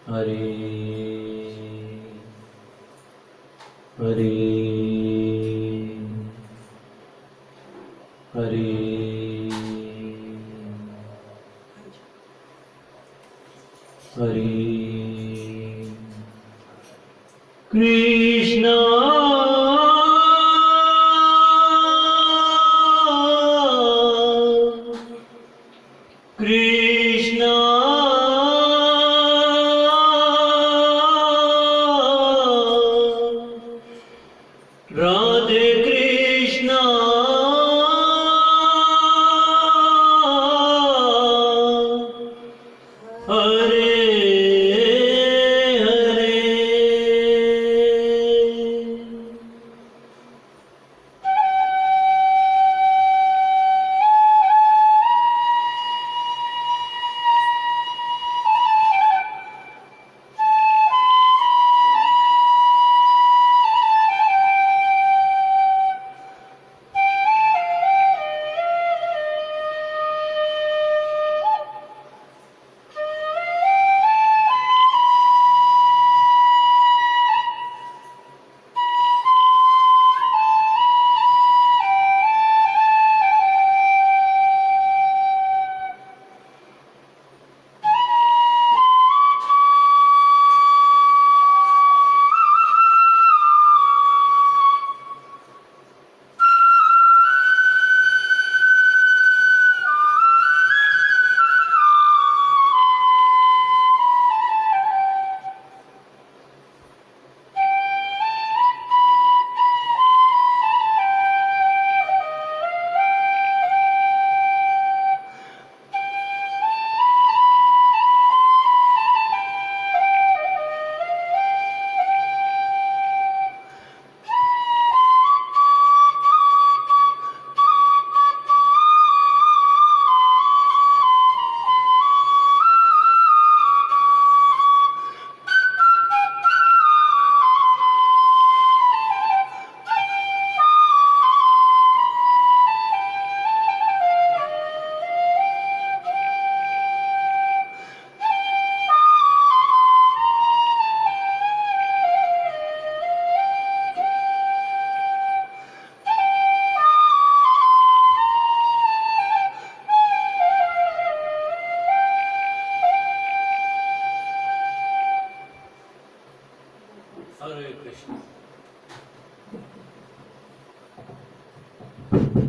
हरे हरे हरे हरे कृष्ण कृष्ण राधे कृष्ण हरे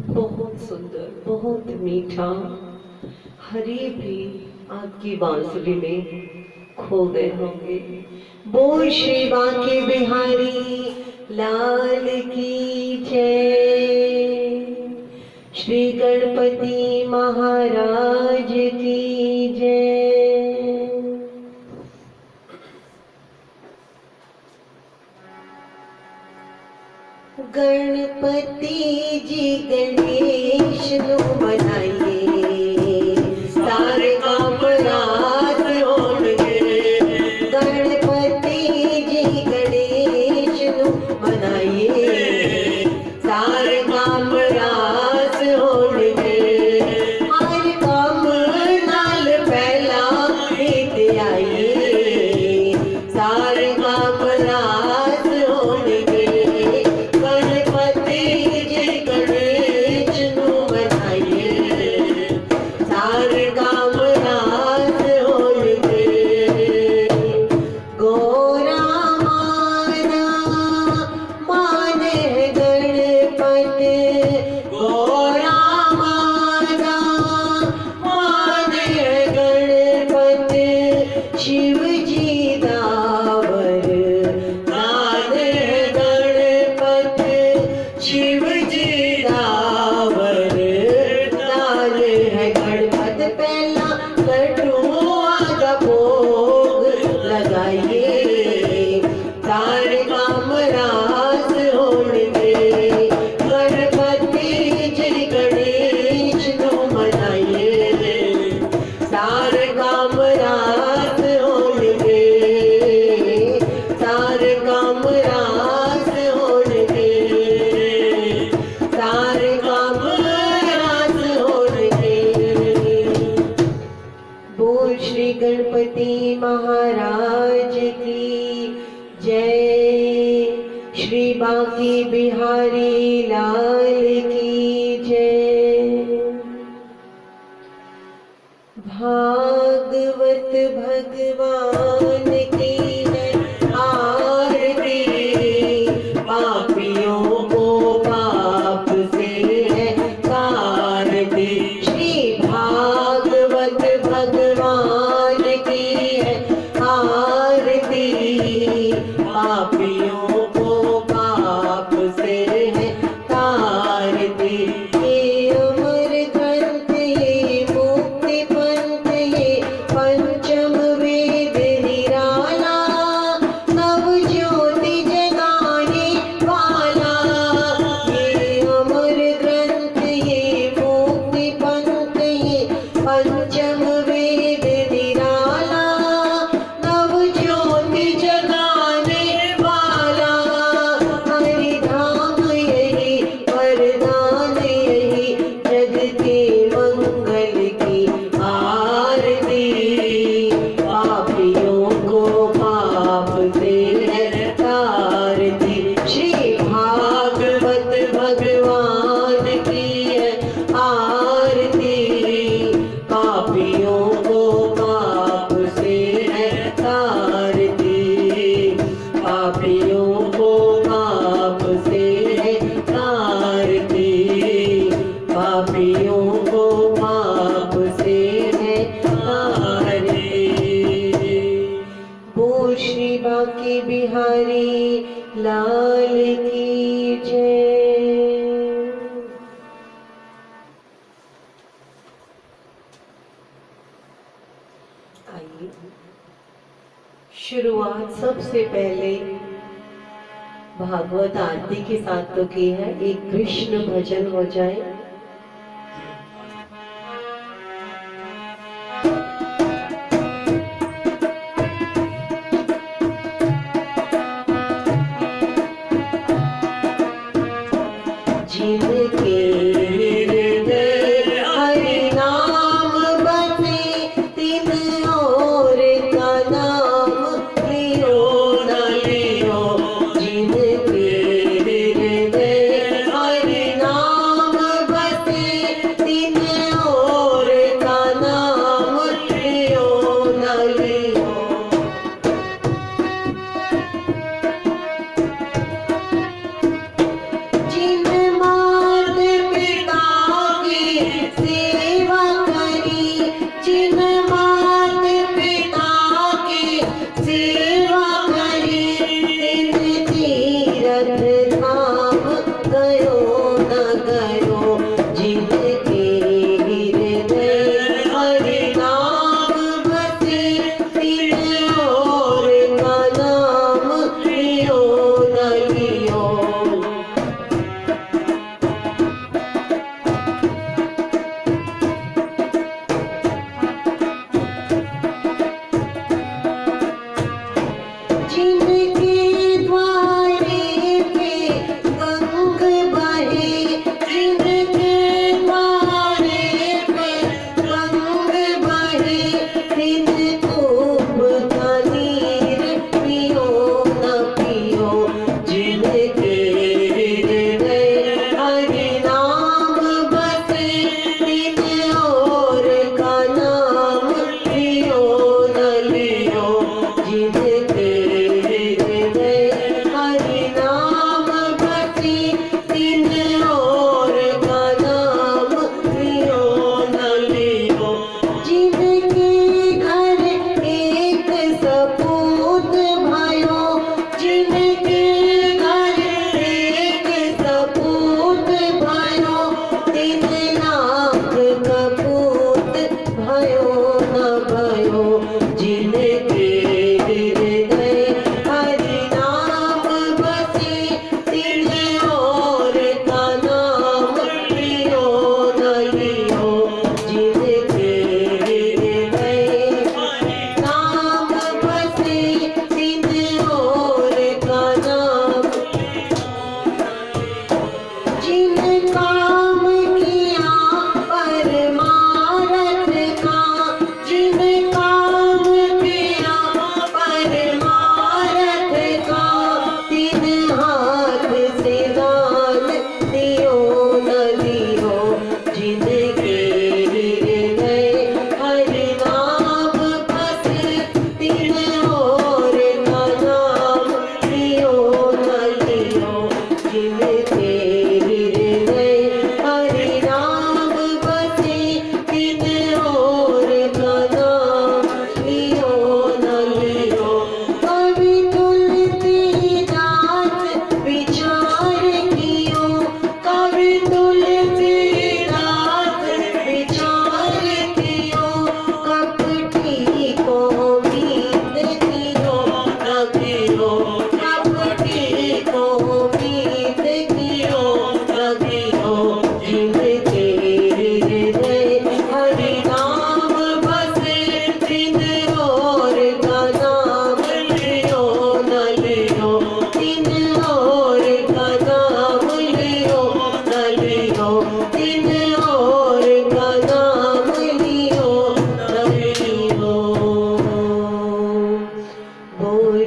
बहुत सुंदर, बहुत मीठा। हरि भी आपकी बांसुरी में खो गए होंगे। बोल श्री बांके बिहारी लाल की जय, श्री गणपति महाराज की जय। गणपति जी गणेश नु मनाइए, सारे काम रात होंगे। गणपति जी गणेश नु मनाइए, सारे काम रात होंगे। हर काम नाल पहला गीत आइए, सारे काम रात होंगे। शिव जी दावर दान है गणपत, शिव जी दावर दान है गणपत। पहला कटुआ का भोग लगाइए, सारे काम रास होंगे। गणपति जी गणेश नु मनाइए, सारे काम रास होंगे। सारे काम रास होंगे, सारे काम रास होंगे। बोल श्री गणपति महा महाराज की जय। श्री बांके बिहारी लाल की जय। भागवत भगवान की है आरती, पापियों को पाप से है तारती। श्री भागवत भगवान की है आरती, पापियों को पाप से है तारती। ये अमर ग्रंथ ये मुक्ति पंथ ये पंचम वेद निराला, नव ज्योति जगाने वाला। ये अमर ग्रंथ ये मुक्ति पंथ ये पंचम वेद निराला, नव ज्योति जगाने वाला। हरिधाम यही वरदान यही जग के मंगल की आरती, पापियों को पाप से है तारती। श्री भागवत भगवान की है आरती, पापियों को पाप से है तारती, पापियों को पाप से है तारती, पापियों को पाप से है तारती। बोल श्री बांके बिहारी लाल की जय। आइए शुरुआत सबसे पहले भागवत आरती के साथ तो की है, एक कृष्ण भजन हो जाए। जिनके हृदय हरि नाम बसे, तिन और का नाम लियो न लियो। जिनके हृदय हरि नाम बसे,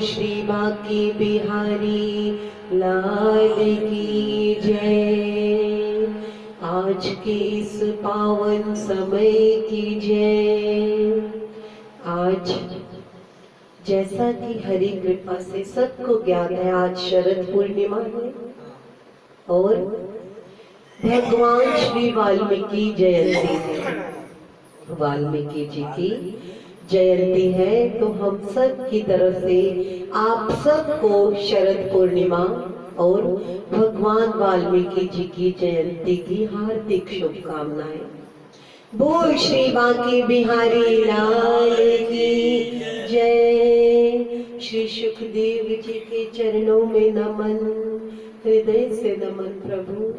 श्री बांके बिहारी लाल की जय। आज के इस पावन समय की जय। आज जैसा कि हरि कृपा से सबको ज्ञात है, आज शरद पूर्णिमा है और भगवान श्री वाल्मीकि जयंती है। वाल्मीकि जी की जयंती है, तो हम सब की तरफ से आप सबको शरद पूर्णिमा और भगवान वाल्मीकि जी की जयंती की हार्दिक शुभकामनाएं। बोल श्री बांके बिहारी लाल की जय। श्री सुखदेव जी के चरणों में नमन, हृदय से नमन प्रभु।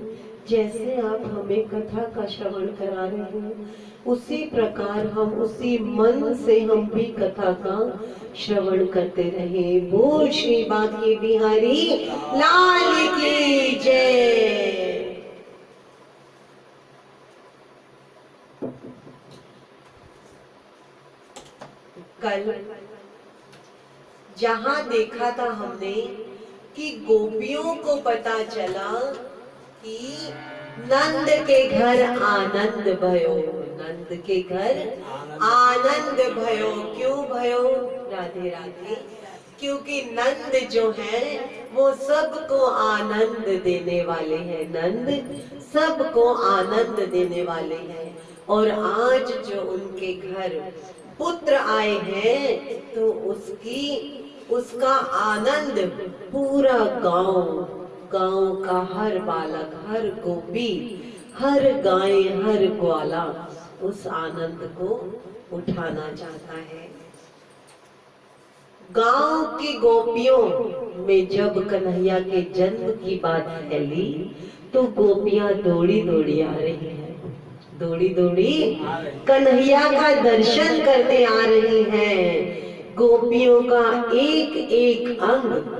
जैसे आप हमें कथा का श्रवण करा रहे हैं, उसी प्रकार हम उसी मन से हम भी कथा का श्रवण करते रहे। बोल श्री बांके बिहारी लाल की जय। कल जहां देखा था हमने कि गोपियों को पता चला कि नंद के घर आनंद भयो। नंद के घर आनंद भयो। क्यों भयो? राधे राधे। क्योंकि नंद जो है वो सबको आनंद देने वाले हैं। नंद सबको आनंद देने वाले हैं। और आज जो उनके घर पुत्र आए हैं, तो उसका आनंद पूरा गांव का हर बालक, हर गोपी, हर गाय, हर ग्वाला उस आनंद को उठाना चाहता है। गांव की गोपियों में जब कन्हैया के जन्म की बात फैली, तो गोपियां दौड़ी दौड़ी आ रही हैं। दौड़ी दौड़ी कन्हैया का दर्शन करने आ रही हैं। गोपियों का एक एक अंग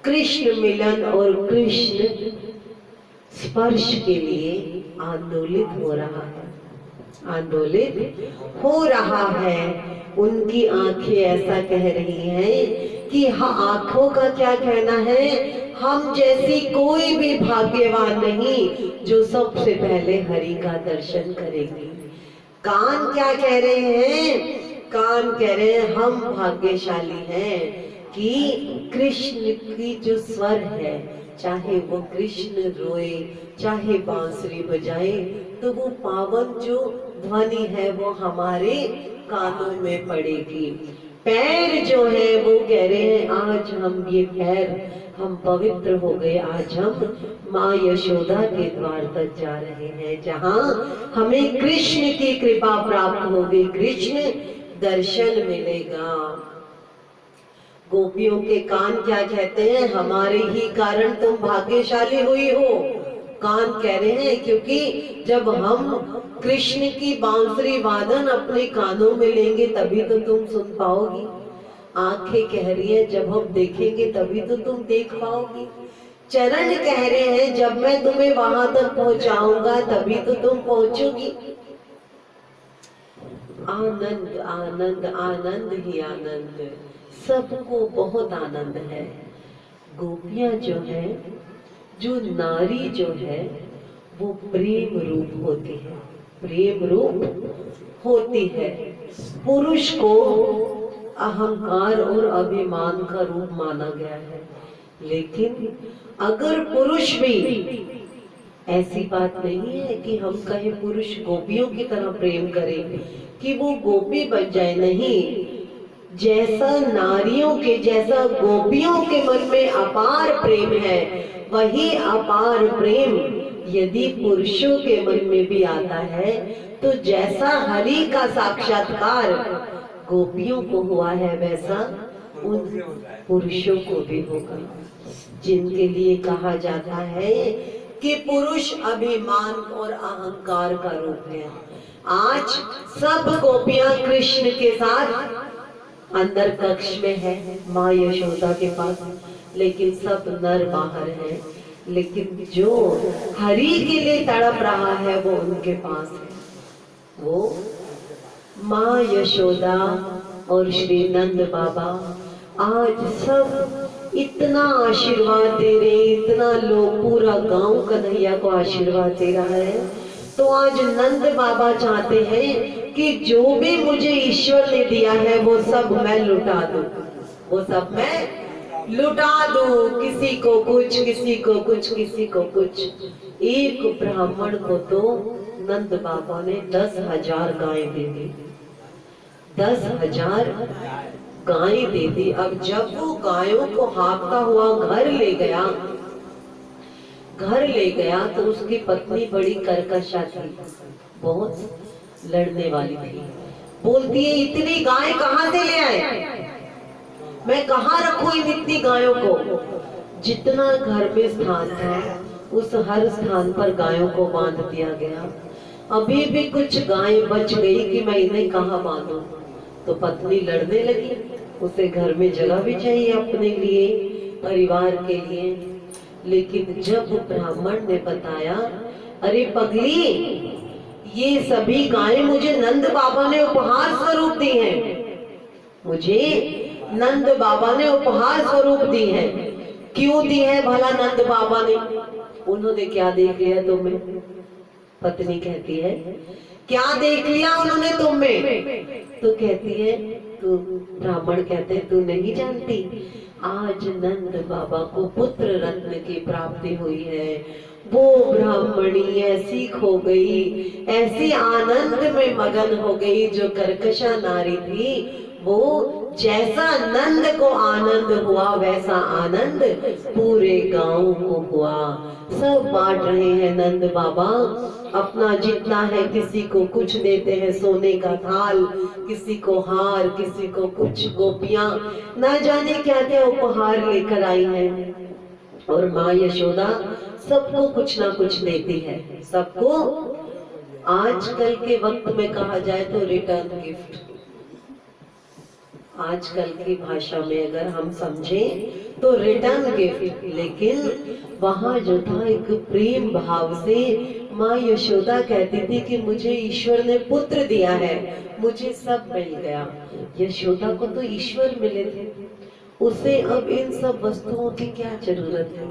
कृष्ण मिलन और कृष्ण स्पर्श के लिए आंदोलित हो रहा है। आंदोलित हो रहा है। उनकी आंखें ऐसा कह रही हैं कि आंखों का क्या कहना है, हम जैसी कोई भी भाग्यवान नहीं जो सबसे पहले हरि का दर्शन करेंगे। कान क्या कह रहे हैं? कान कह रहे हैं हम भाग्यशाली हैं कि कृष्ण की जो स्वर है, चाहे वो कृष्ण रोए, चाहे बांसुरी बजाए, तो वो पावन जो ध्वनि है वो हमारे कानों में पड़ेगी। पैर जो है वो कह रहे हैं आज हम ये पैर हम पवित्र हो गए। आज हम माँ यशोदा के द्वार तक जा रहे हैं, जहाँ हमें कृष्ण की कृपा प्राप्त होगी, कृष्ण दर्शन मिलेगा। गोपियों के कान क्या कहते हैं? हमारे ही कारण तुम भाग्यशाली हुई हो। कान कह रहे हैं क्योंकि जब हम कृष्ण की बांसुरी वादन अपने कानों में लेंगे तभी तो तुम सुन पाओगी। आंखें कह रही है जब हम देखेंगे तभी तो तुम देख पाओगी। चरण कह रहे हैं जब मैं तुम्हें वहां तक पहुंचाऊंगा तभी तो तुम पहुंचोगी। आनंद आनंद आनंद ही आनंद, सबको बहुत आनंद है। गोपियां जो है, जो नारी जो है, वो प्रेम रूप होती है। प्रेम रूप होती है। पुरुष को अहंकार और अभिमान का रूप माना गया है, लेकिन अगर पुरुष भी, ऐसी बात नहीं है कि हम कहें पुरुष गोपियों की तरह प्रेम करें कि वो गोपी बन जाए, नहीं। जैसा नारियों के, जैसा गोपियों के मन में अपार प्रेम है, वही अपार प्रेम यदि पुरुषों के मन में भी आता है, तो जैसा हरि का साक्षात्कार गोपियों को हुआ है, वैसा उन पुरुषों को भी होगा, जिनके लिए कहा जाता है कि पुरुष अभिमान और अहंकार का रूप है। आज सब गोपियां कृष्ण के साथ अंदर कक्ष में है, माँ यशोदा के पास, लेकिन सब नर बाहर हैं। लेकिन जो हरि के लिए तड़प रहा है वो उनके पास है। वो माँ यशोदा और श्री नंद बाबा आज सब इतना आशीर्वाद दे रहे, इतना लोग, पूरा गांव कन्हैया को आशीर्वाद दे रहा है। तो आज नंद बाबा चाहते हैं कि जो भी मुझे ईश्वर ने दिया है वो सब मैं लुटा दूं, वो सब मैं लुटा दूं, किसी को कुछ, किसी को कुछ, किसी को कुछ। एक ब्राह्मण को तो नंद बाबा ने 10,000 गायें दे दी, 10,000 गायें दे दी। अब जब वो गायों को हाँकता हुआ घर ले गया तो उसकी पत्नी बड़ी कर्कशा थी, बहुत लड़ने वाली थी। बोलती है, इतनी गाय कहाँ से ले आए, मैं कहाँ रखूं इन इतनी गायों को। जितना घर में स्थान था उस हर स्थान पर गायों को बांध दिया गया। अभी भी कुछ गाय बच गई कि मैं इन्हें कहाँ बांधूं। तो पत्नी लड़ने लगी, उसे घर में जगह भी चाहिए अपने लिए, परिवार के लिए। लेकिन जब ब्राह्मण ने बताया, अरे पगली, ये सभी गायें मुझे नंद बाबा ने उपहार स्वरूप दी हैं, मुझे नंद बाबा ने उपहार स्वरूप दी है। क्यों दी है भला नंद बाबा ने? उन्होंने क्या देख लिया तुम्हें? पत्नी कहती है, क्या देख लिया उन्होंने तुम में? तो कहती है, तू, ब्राह्मण कहते हैं, तू नहीं जानती, आज नंद बाबा को पुत्र रत्न की प्राप्ति हुई है। वो ब्राह्मणी ऐसी खो गई, ऐसी आनंद में मगन हो गई, जो कर्कशा नारी थी, वो जैसा नंद को आनंद हुआ वैसा आनंद पूरे गांव को हुआ। सब बांट रहे हैं नंद बाबा, अपना जितना है, किसी को कुछ देते हैं, सोने का थाल, किसी को हार, किसी को कुछ। गोपियां ना जाने क्या क्या उपहार लेकर आई हैं, और माँ यशोदा सबको कुछ ना कुछ देती है, सबको। आजकल के वक्त में कहा जाए तो रिटर्न गिफ्ट, आजकल की भाषा में अगर हम समझें तो रिटर्न गिफ्ट। लेकिन वहां जो था, एक प्रेम भाव से माँ यशोदा कहती थी कि मुझे ईश्वर ने पुत्र दिया है, मुझे सब मिल गया। यशोदा को तो ईश्वर मिले थे, उसे अब इन सब वस्तुओं की क्या जरूरत है।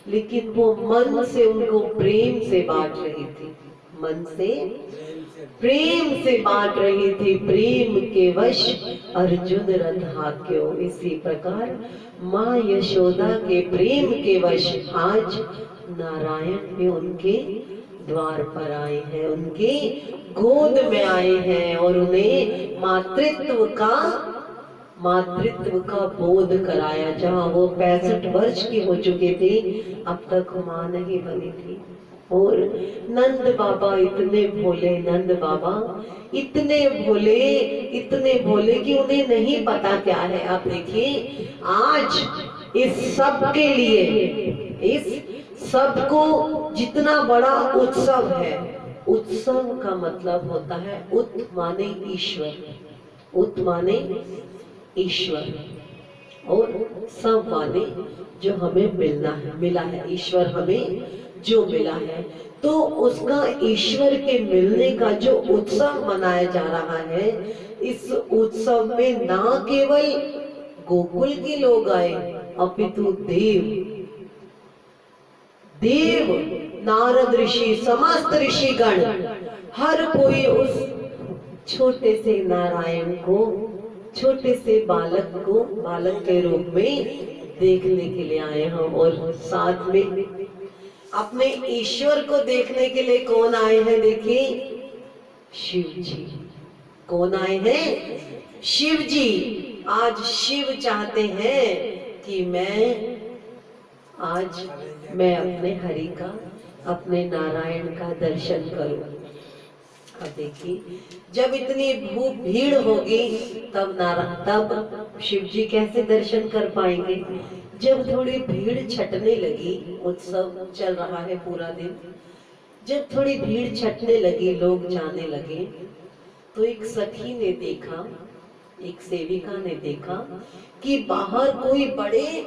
लेकिन वो मन से उनको प्रेम से बांट रही थी, मन से प्रेम से बांट रही थी। प्रेम के वश अर्जुन रथ हाक्यो। इसी प्रकार माँ यशोदा के प्रेम के वश आज नारायण भी उनके द्वार पर आए हैं, उनके गोद में आए हैं, और उन्हें मातृत्व का बोध कराया। जहाँ वो 65 वर्ष की हो चुकी थी, अब तक माँ नहीं बनी थी। और नंद बाबा इतने भोले, नंद बाबा इतने भोले कि उन्हें नहीं पता क्या है। आप देखिए, आज इस सब के लिए, इस सबको जितना बड़ा उत्सव है, उत्सव का मतलब होता है उत माने ईश्वर, उत माने ईश्वर, और सब माने जो हमें मिला है, ईश्वर हमें जो मिला है। तो उसका, ईश्वर के मिलने का जो उत्सव मनाया जा रहा है, इस उत्सव में ना केवल गोकुल के लोग आए, अपितु देव, नारद ऋषि, समस्त ऋषिगण, हर कोई उस छोटे से नारायण को, छोटे से बालक को बालक के रूप में देखने के लिए आए हैं। और साथ में अपने ईश्वर को देखने के लिए कौन आए हैं? देखिए, शिव जी। कौन आए हैं? शिव जी। आज शिव चाहते हैं कि आज मैं अपने हरि का, अपने नारायण का दर्शन करूं। अब देखिए, जब इतनी भीड़ होगी तब शिव जी कैसे दर्शन कर पाएंगे? जब थोड़ी भीड़ छटने लगी, उत्सव चल रहा है पूरा दिन, जब थोड़ी भीड़ छटने लगी, लोग जाने लगे, तो एक सखी ने देखा, एक सेविका ने देखा कि बाहर कोई बड़े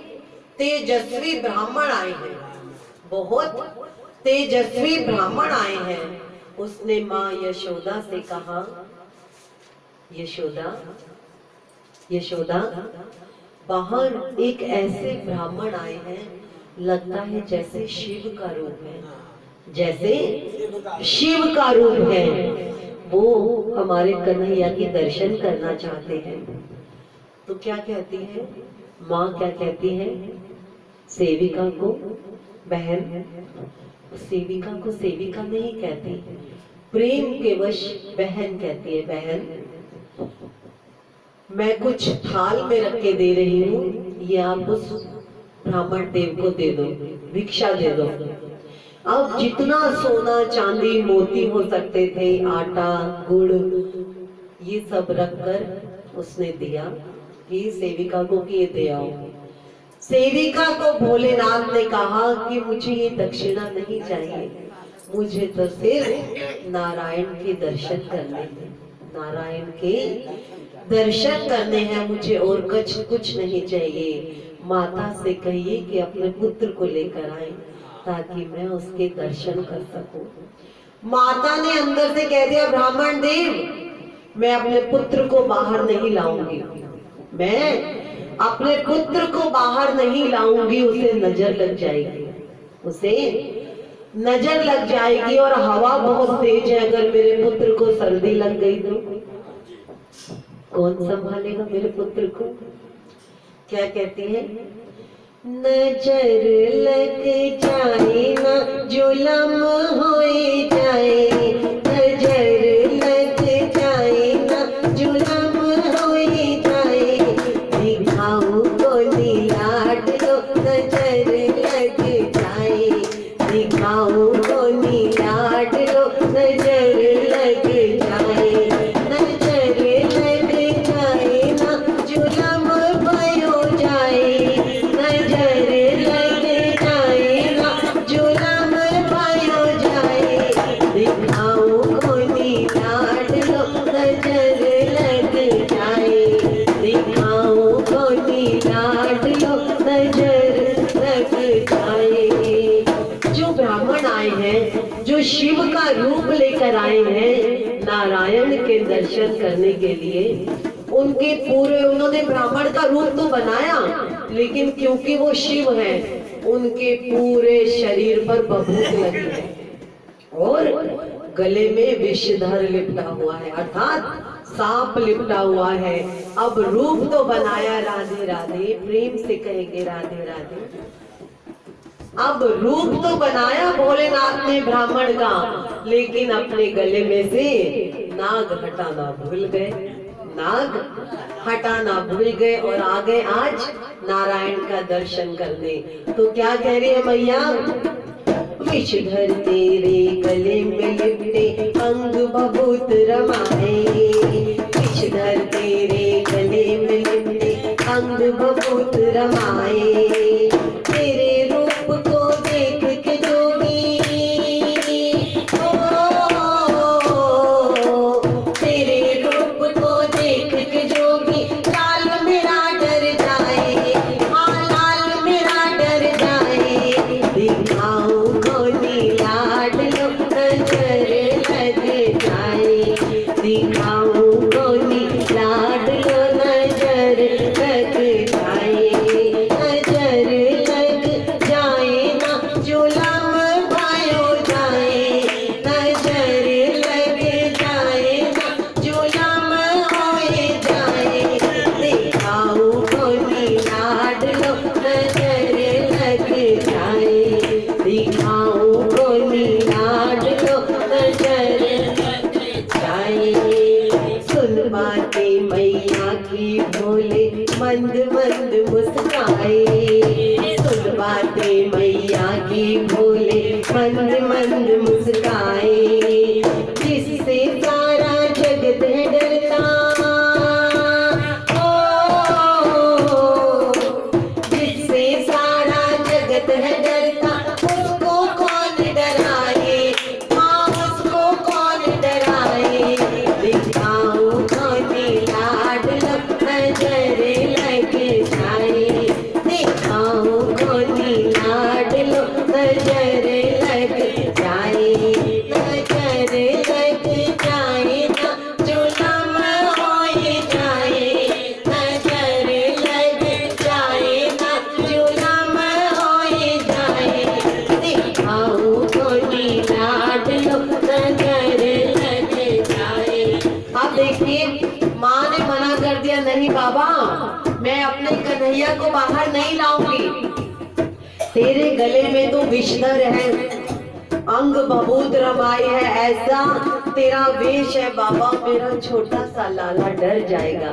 तेजस्वी ब्राह्मण आए हैं, बहुत तेजस्वी ब्राह्मण आए हैं। उसने माँ यशोदा से कहा, यशोदा, बाहर एक ऐसे ब्राह्मण आए हैं, लगता है जैसे शिव का रूप है, जैसे शिव का रूप है। वो हमारे कन्हैया की दर्शन करना चाहते हैं। तो क्या कहती है माँ, क्या कहती है सेविका को? बहन, सेविका को सेविका नहीं कहती, प्रेम के वश बहन कहती है। बहन, मैं कुछ थाल में रख के दे रही हूँ, ये आप उस ब्राह्मण देव को दे दो, भिक्षा दे दो। अब जितना सोना चांदी मोती हो सकते थे, आटा गुड़ ये सब रखकर उसने दिया कि सेविका को ये दे आओ। सेविका को भोलेनाथ ने कहा कि मुझे ये दक्षिणा नहीं चाहिए, मुझे तो सिर्फ नारायण के दर्शन करने हैं, नारायण के दर्शन करने हैं, मुझे और कुछ नहीं चाहिए। माता से कहिए कि अपने पुत्र को लेकर आए ताकि मैं उसके दर्शन कर सकूं। माता ने अंदर से कह दिया, ब्राह्मण देव, मैं अपने पुत्र को बाहर नहीं लाऊंगी, मैं अपने पुत्र को बाहर नहीं लाऊंगी, उसे नजर लग जाएगी, उसे नजर लग जाएगी और हवा बहुत तेज है, अगर मेरे पुत्र को सर्दी लग गई तो कौन संभालेगा मेरे पुत्र को? क्या कहती है? नजर लग जाए ना जुलम होए जाए, नजर लग जाए ना जुलम होए जाए, दिखाऊं को नीलाट लो, नजर लग जाए, दिखाऊं को नीलाट लो, नजर लग जाए, नजर लग जाए ना जुलम भयो जाए, नजर लग जाए ना जुलम भयो जाए, दिखाऊं को नीलाट लो, नजर लग जाए, दिखाऊं को नीलाट लो, नजर लग जाए। जो ब्राह्मण आए हैं, जो शिव का रूप लेकर आए हैं नारायण के दर्शन करने के लिए, उनके पूरे, उन्होंने ब्राह्मण का रूप तो बनाया, लेकिन क्योंकि वो शिव हैं, उनके पूरे शरीर पर बभूत लगी है और गले में विषधर लिपटा हुआ है, अर्थात सांप लिपटा हुआ है। अब रूप तो बनाया, राधे राधे, प्रेम से कहेंगे राधे राधे। अब रूप तो बनाया भोलेनाथ ने ब्राह्मण का, लेकिन अपने गले में से नाग हटाना भूल गए, नाग हटाना भूल गए और आ गए आज नारायण का दर्शन करने। तो क्या कह रही है मैया? विषधर तेरे गले में लिपटे अंग बहुत रमाए, विषधर तेरे गले में लिपटे अंग बहुत रमाए, तेरे रूप को देख के जोगी, तेरे रूप को देख के जोगी, लाल मेरा डर जाए, हाँ लाल मेरा डर जाए, दिखाऊं को नीलाट लो, नजर लग जाए, दिखाऊं को नीलाट लो, नजर लग जाए, नजर लग जाए ना जुलम भयो जाए, नजर लग जाए ना जुलम होए जाए, दिखाऊं को नीलाट लो, नजर लग जाए, दिखाऊं को नीलाट लो, नजर लग जाए। सुन बातें मैया की भोले मंद मंद मुस्काए, सुन बातें मैया की भोले मंद मंद मुस्काए, जिससे सारा जगत है डरता, ओ जिससे सारा जगत है डरता, उसको कौन डराए, हाँ उसको कौन डराए, दिखाऊं को नीलाट लो, नजर लग जाए, दिखाऊं को नीलाट लो, नजर लग जाए, नजर लग जाए ना जुलम कन्हैया को बाहर नहीं लाऊंगी। तेरे गले में तो विषधर है, अंग बबूत रमाई है, ऐसा तेरा वेश है बाबा, मेरा छोटा सा लाला डर जाएगा।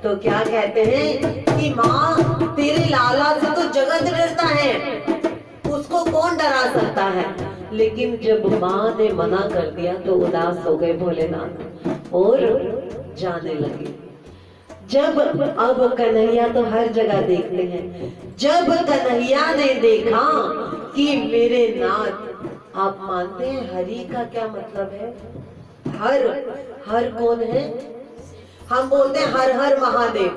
तो क्या कहते हैं कि माँ तेरे लाला से तो जगत डरता है, उसको कौन डरा सकता है। लेकिन जब माँ ने मना कर दिया तो उदास हो गए भोलेनाथ और जाने लगे। जब अब कन्हैया तो हर जगह देखते हैं, जब कन्हैया ने देखा कि मेरे नाथ, आप मानते हैं हरि का क्या मतलब है? हर, हर कौन है? हम बोलते हैं हर हर महादेव,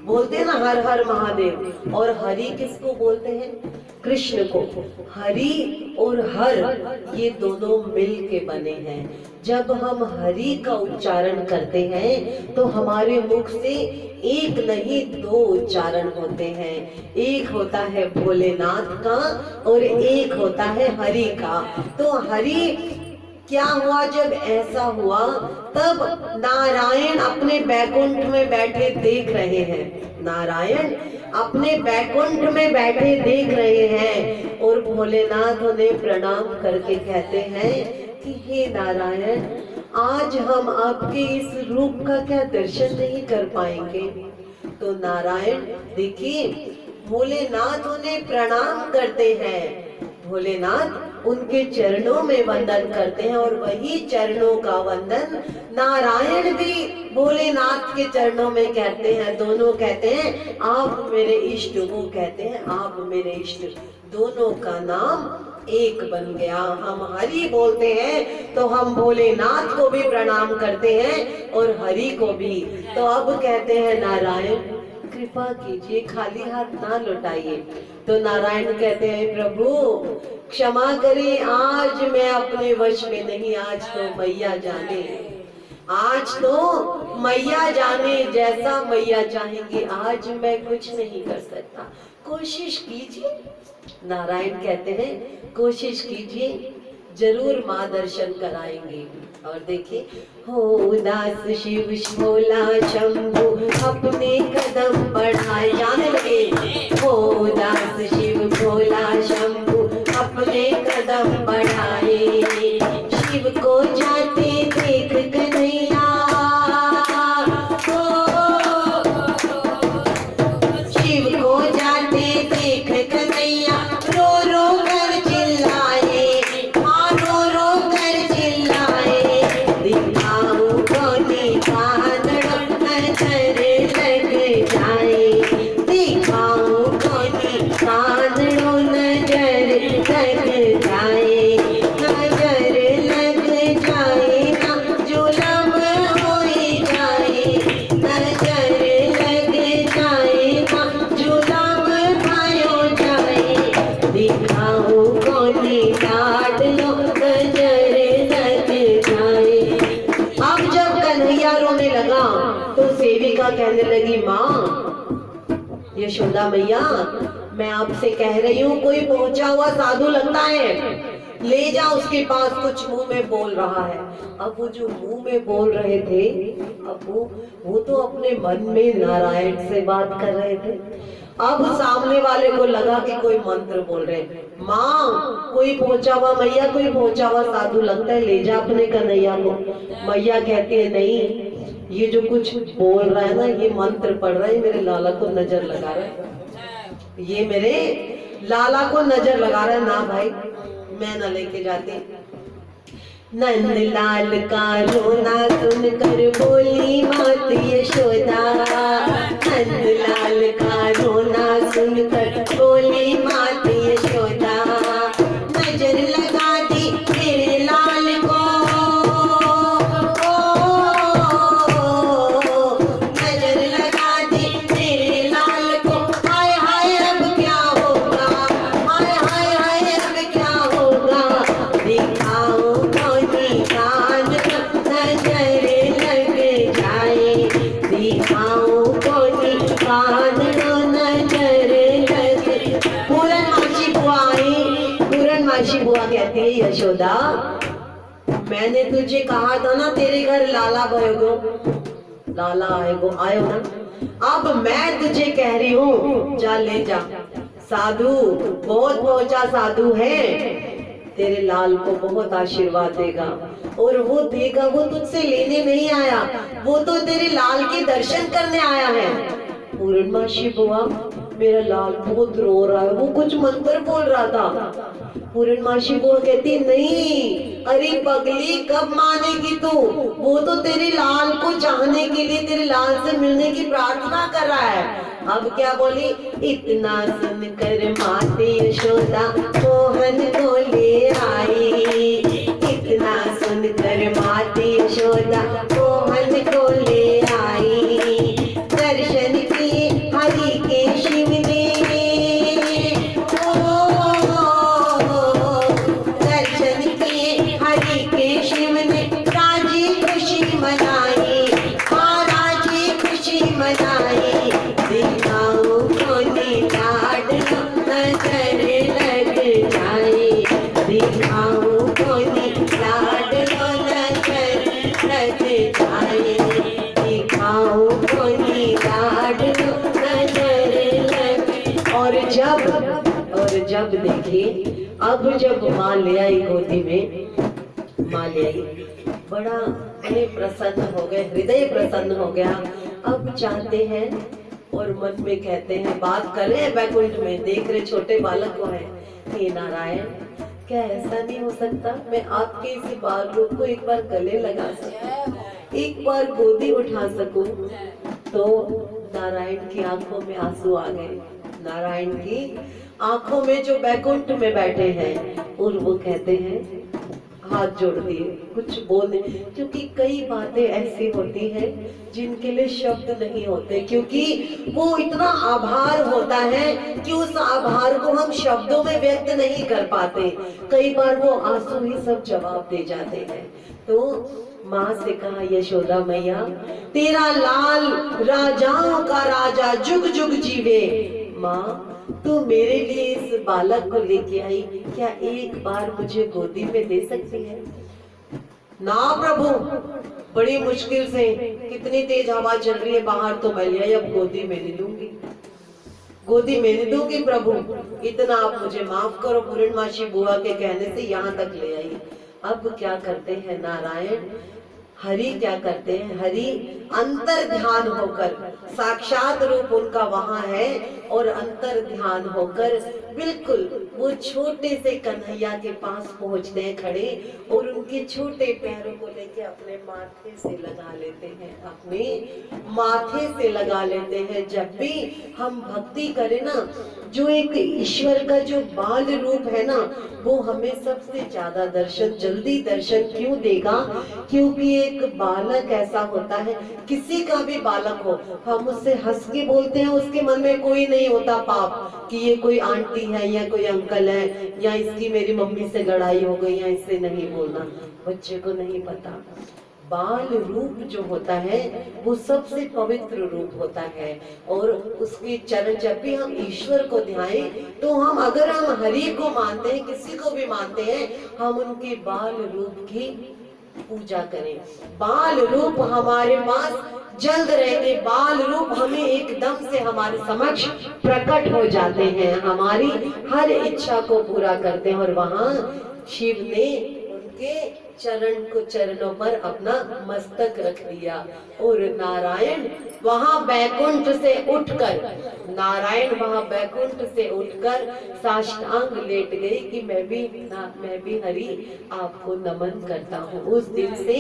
बोलते हैं ना हर हर महादेव। और हरि किसको बोलते हैं? कृष्ण को। हरि और हर ये दोनों मिल के बने हैं। जब हम हरि का उच्चारण करते हैं तो हमारे मुख से एक नहीं दो उच्चारण होते हैं। एक होता है भोलेनाथ का और एक होता है हरि का। तो हरि क्या हुआ? जब ऐसा हुआ तब नारायण अपने बैकुंठ में बैठे देख रहे हैं। नारायण अपने बैकुंठ में बैठे देख रहे हैं और भोलेनाथ उन्हें प्रणाम करके कहते हैं कि हे नारायण, आज हम आपके इस रूप का क्या दर्शन नहीं कर पाएंगे। तो नारायण देखिए, भोलेनाथ उन्हें प्रणाम करते हैं। भोलेनाथ उनके चरणों में वंदन करते हैं और वही चरणों का वंदन नारायण भी भोलेनाथ के चरणों में कहते हैं। दोनों कहते हैं आप मेरे इष्ट, वो कहते हैं आप मेरे इष्ट। दोनों का नाम एक बन गया। हम हरि बोलते हैं तो हम भोलेनाथ को भी प्रणाम करते हैं और हरि को भी। तो अब कहते हैं नारायण कृपा कीजिए, खाली हाथ ना लौटाइए। तो नारायण कहते हैं प्रभु क्षमा करें, आज मैं अपने वश में नहीं, आज तो मैया जाने, आज तो मैया जाने, जैसा मैया चाहेंगे, आज मैं कुछ नहीं कर सकता, कोशिश कीजिए। नारायण कहते हैं कोशिश कीजिए, जरूर माँ दर्शन कराएंगे। और देखिए, हो दास शिव भोला शंभु अपने कदम बढ़ाए, जाने लगे। हो दास शिव भोला शंभु अपने कदम बढ़ाए, शिव को जाते देख कन्हैया, शिव को जाते देख कन्हैया रो रो कर चिल्लाए, हाँ रो रो कर चिल्लाए, दिखाऊं कोनी कांदड़ो नजर लग जाए, दिखाऊं कोनी कांदड़ो नजर लग जाए, नजर लग जाए ना जुलम हो जाए, नजर लग जाए ना जुलम भयो जाए, दिखाऊं कोनी काट लो नजर लग जाए। अब जब कन्हैया रोने लगा तो सेविका कहने लगी माँ यशोदा मैया, मैं आपसे कह रही हूँ कोई पहुंचा हुआ साधु लगता है, ले जा उसके पास, कुछ मुंह में बोल रहा है। अब वो जो मुंह में बोल रहे थे, अब वो तो अपने मन में नारायण से बात कर रहे थे। अब सामने वाले को लगा कि कोई मंत्र बोल रहे, माँ कोई पहुंचा हुआ, मैया कोई पहुंचा हुआ साधु लगता है, ले जा अपने कन्हैया को। मैया कहती है नहीं, ये जो कुछ बोल रहा है ना, ये मंत्र पढ़ रहा है, मेरे लाला को नजर लगा रहा है, ये मेरे लाला को नजर लगा रहा है। ना भाई, मैं ना लेके जाती। नंद लाल का रोना सुनकर बोली मात यशोदा, नंद लाल का रोना सुनकर बोली मात यशोदा, नजर लगा दी मेरे लाल को, नजर लगा दी मेरे लाल को, हाय हाय अब क्या होगा, हाय हाय हाय अब क्या होगा, दिखाओ कोनी कान नजर लग जाए, दिखाओ कोनी कान नजर लग। पूरनमासी बुआ आई, पूरनमासी बुआ कहती है यशोदा, मैंने तुझे कहा था ना तेरे घर लाला भयोगो, लाला आएगो, आयो ना, अब मैं तुझे कह रही हूँ, जा ले जा। साधु बहुत पहुंचा साधु है, तेरे लाल को बहुत आशीर्वाद देगा। और वो देगा, वो तुझसे लेने नहीं आया, वो तो तेरे लाल के दर्शन करने आया है। पूर्णमासी बुआ, मेरा लाल बहुत रो रहा है, वो कुछ मंत्र बोल रहा था। पूर्णमासी बुआ कहती नहीं, अरे पगली कब मानेगी तू, वो तो तेरे लाल को चाहने के लिए, तेरे लाल से मिलने की प्रार्थना कर रहा है। अब क्या बोली, इतना सुनकर माते यशोदा मोहन को ले आई। इतना सुनकर माते यशोदा मोहन को ले आई। दर्शन किए हरि के शिव ने, दर्शन किए हरि के शिव ने, राजी खुशी मनाई। हाँ राजी खुशी मनाई। दिखाओ कोने लाड नजर लग जाए। दिखाओ कोने लाड नजर लग जाए। दिखाओ कोने लाड नजर लग। और जब देखिए, अब जब माँ ले आई गोदी में, माँ ले आई, बड़े प्रसन्न हो गए, हृदय प्रसन्न हो गया। अब चाहते हैं और मन में कहते हैं, बात कर रहे हैं बैकुंठ में, देख रहे छोटे बालक को है, हे नारायण, क्या ऐसा नहीं हो सकता, मैं आपके इसी बाल रूप को एक बार गले लगा सकूं, एक बार गोदी उठा सकूं। तो नारायण की आंखों में आंसू आ गए। नारायण की आंखों में, जो बैकुंठ में बैठे हैं, और वो कहते हैं, हाथ जोड़ दिए, कुछ बोले, क्योंकि कई बातें ऐसी होती हैं जिनके लिए शब्द नहीं होते, क्योंकि वो इतना आभार होता है कि उस आभार को हम शब्दों में व्यक्त नहीं कर पाते। कई बार वो आंसू ही सब जवाब दे जाते हैं। तो माँ से कहा, यशोदा मैया, तेरा लाल राजाओं का राजा जुग जुग जीवे। माँ, तू मेरे लिए इस बालक को लेके आई, क्या एक बार मुझे गोदी में दे सकती है? ना प्रभु, बड़ी मुश्किल से, कितनी तेज हवा चल रही है बाहर, तो मैं ले आई, अब गोदी में ले लूंगी, गोदी में ले दूंगी प्रभु, इतना आप मुझे माफ करो। पूर्णमासी बुआ के कहने से यहाँ तक ले आई। अब क्या करते हैं नारायण, हरि क्या करते हैं, हरि अंतर ध्यान होकर, साक्षात रूप उनका वहां है, और अंतर ध्यान होकर बिल्कुल वो छोटे से कन्हैया के पास पहुंचते हैं खड़े, और उनके छोटे पैरों को लेके अपने माथे से लगा लेते हैं, अपने माथे से लगा लेते हैं। जब भी हम भक्ति करें ना, जो एक ईश्वर का जो बाल रूप है ना, वो हमें सबसे ज्यादा दर्शन, जल्दी दर्शन क्यों देगा? क्योंकि एक बालक ऐसा होता है, किसी का भी बालक हो, हम उससे हंस के बोलते हैं, उसके मन में कोई नहीं होता पाप कि ये कोई आंटी है या कोई अंकल है, या इसकी मेरी मम्मी से लड़ाई हो गई, या इससे नहीं बोलना, बच्चे को नहीं पता। बाल रूप जो होता है वो सबसे पवित्र रूप होता है, और उसके चरण, जब भी हम ईश्वर को ध्याएं, तो हम, अगर हम हरि को मानते हैं, किसी को भी मानते हैं, हम उनके बाल रूप की पूजा करें। बाल रूप हमारे पास जल्द रहते, बाल रूप हमें एकदम से हमारे समक्ष प्रकट हो जाते हैं, हमारी हर इच्छा को पूरा करते हैं। और वहाँ शिव ने उनके चरण को, चरणों पर अपना मस्तक रख दिया, और नारायण वहां बैकुंठ से उठकर, नारायण वहां बैकुंठ से उठकर साष्टांग लेट गई कि मैं भी हरि आपको नमन करता हूँ। उस दिन से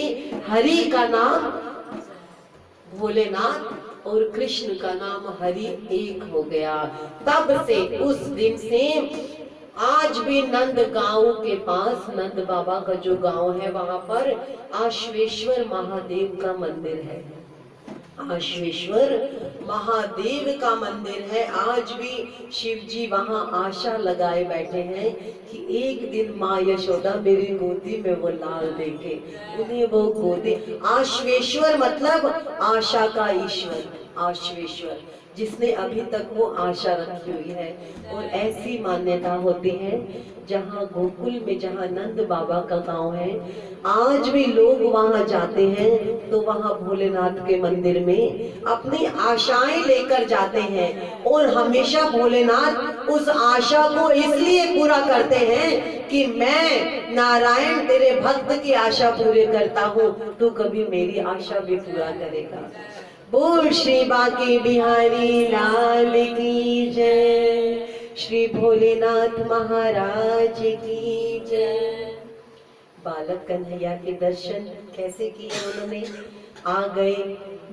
हरि का नाम भोलेनाथ और कृष्ण का नाम हरि एक हो गया। तब से, उस दिन से आज भी नंद गांव के पास, नंद बाबा का जो गांव है, वहां पर आश्वेश्वर महादेव का मंदिर है। आश्वेश्वर महादेव का मंदिर है। आज भी शिव जी वहां आशा लगाए बैठे हैं कि एक दिन माँ यशोदा मेरी गोदी में वो लाल देखे, उन्हें वो गोदी। आश्वेश्वर मतलब आशा का ईश्वर, आश्वेश्वर। जिसने अभी तक वो आशा रखी हुई है। और ऐसी मान्यता होती है, जहाँ गोकुल में जहाँ नंद बाबा का गांव है, आज भी लोग वहां जाते हैं तो वहां भोलेनाथ के मंदिर में अपनी आशाएं लेकर जाते हैं। और हमेशा भोलेनाथ उस आशा को इसलिए पूरा करते हैं कि मैं नारायण तेरे भक्त की आशा पूरी करता हूँ, तू कभी मेरी आशा भी पूरा करेगा। बोल श्री बांके बिहारी लाल की जय, श्री भोलेनाथ महाराज की जय। बालक कन्हैया के दर्शन कैसे किए उन्होंने? आ गए,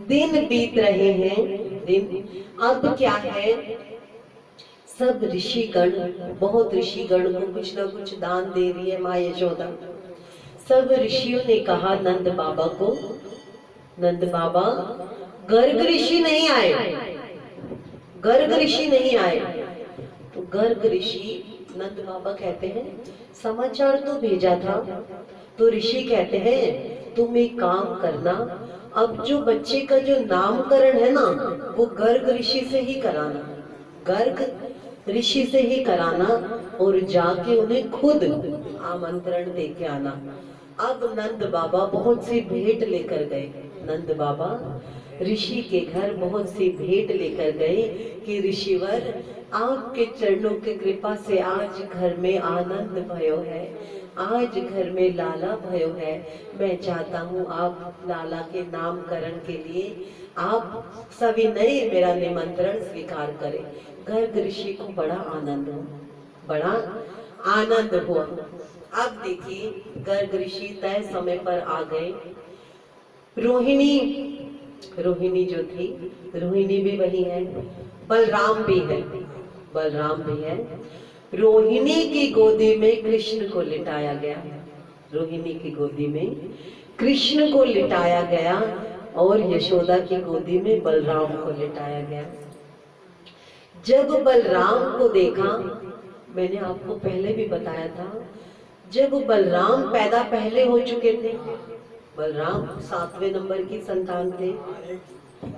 दिन बीत रहे हैं, दिन अब क्या है, सब ऋषिगण, बहुत ऋषिगण को कुछ ना कुछ दान दे रही है माँ यशोदा। सब ऋषियों ने कहा नंद बाबा को, नंद बाबा, गर्ग ऋषि नहीं आए, गर्ग ऋषि नहीं आए। तो गर्ग ऋषि, नंद बाबा कहते हैं समाचार तो भेजा था। तो ऋषि कहते हैं तुम एक काम करना, अब जो बच्चे का जो नामकरण है ना, वो गर्ग ऋषि से ही कराना, गर्ग ऋषि से ही कराना, और जाके उन्हें खुद आमंत्रण दे के आना। अब नंद बाबा बहुत सी भेंट लेकर गए, नंद बाबा ऋषि के घर बहुत सी भेंट लेकर गए कि ऋषिवर, आपके चरणों की कृपा से आज घर में आनंद भयो है, आज घर में लाला भयो है। मैं चाहता हूँ आप लाला के नामकरण के लिए आप सभी नए मेरा निमंत्रण स्वीकार करें। गर्ग ऋषि को बड़ा आनंद हुआ, बड़ा आनंद हुआ। अब देखिए गर्ग ऋषि तय समय पर आ गए। रोहिणी, रोहिणी जो थी, रोहिणी भी वही है, बलराम भी है, बलराम भी है। रोहिणी की गोदी में कृष्ण को लिटाया गया, रोहिणी की गोदी में कृष्ण को लिटाया गया और यशोदा की गोदी में बलराम को लिटाया गया। जब बलराम को देखा, मैंने आपको पहले भी बताया था, जब बलराम पैदा पहले हो चुके थे, बलराम 7वें नंबर की संतान थे,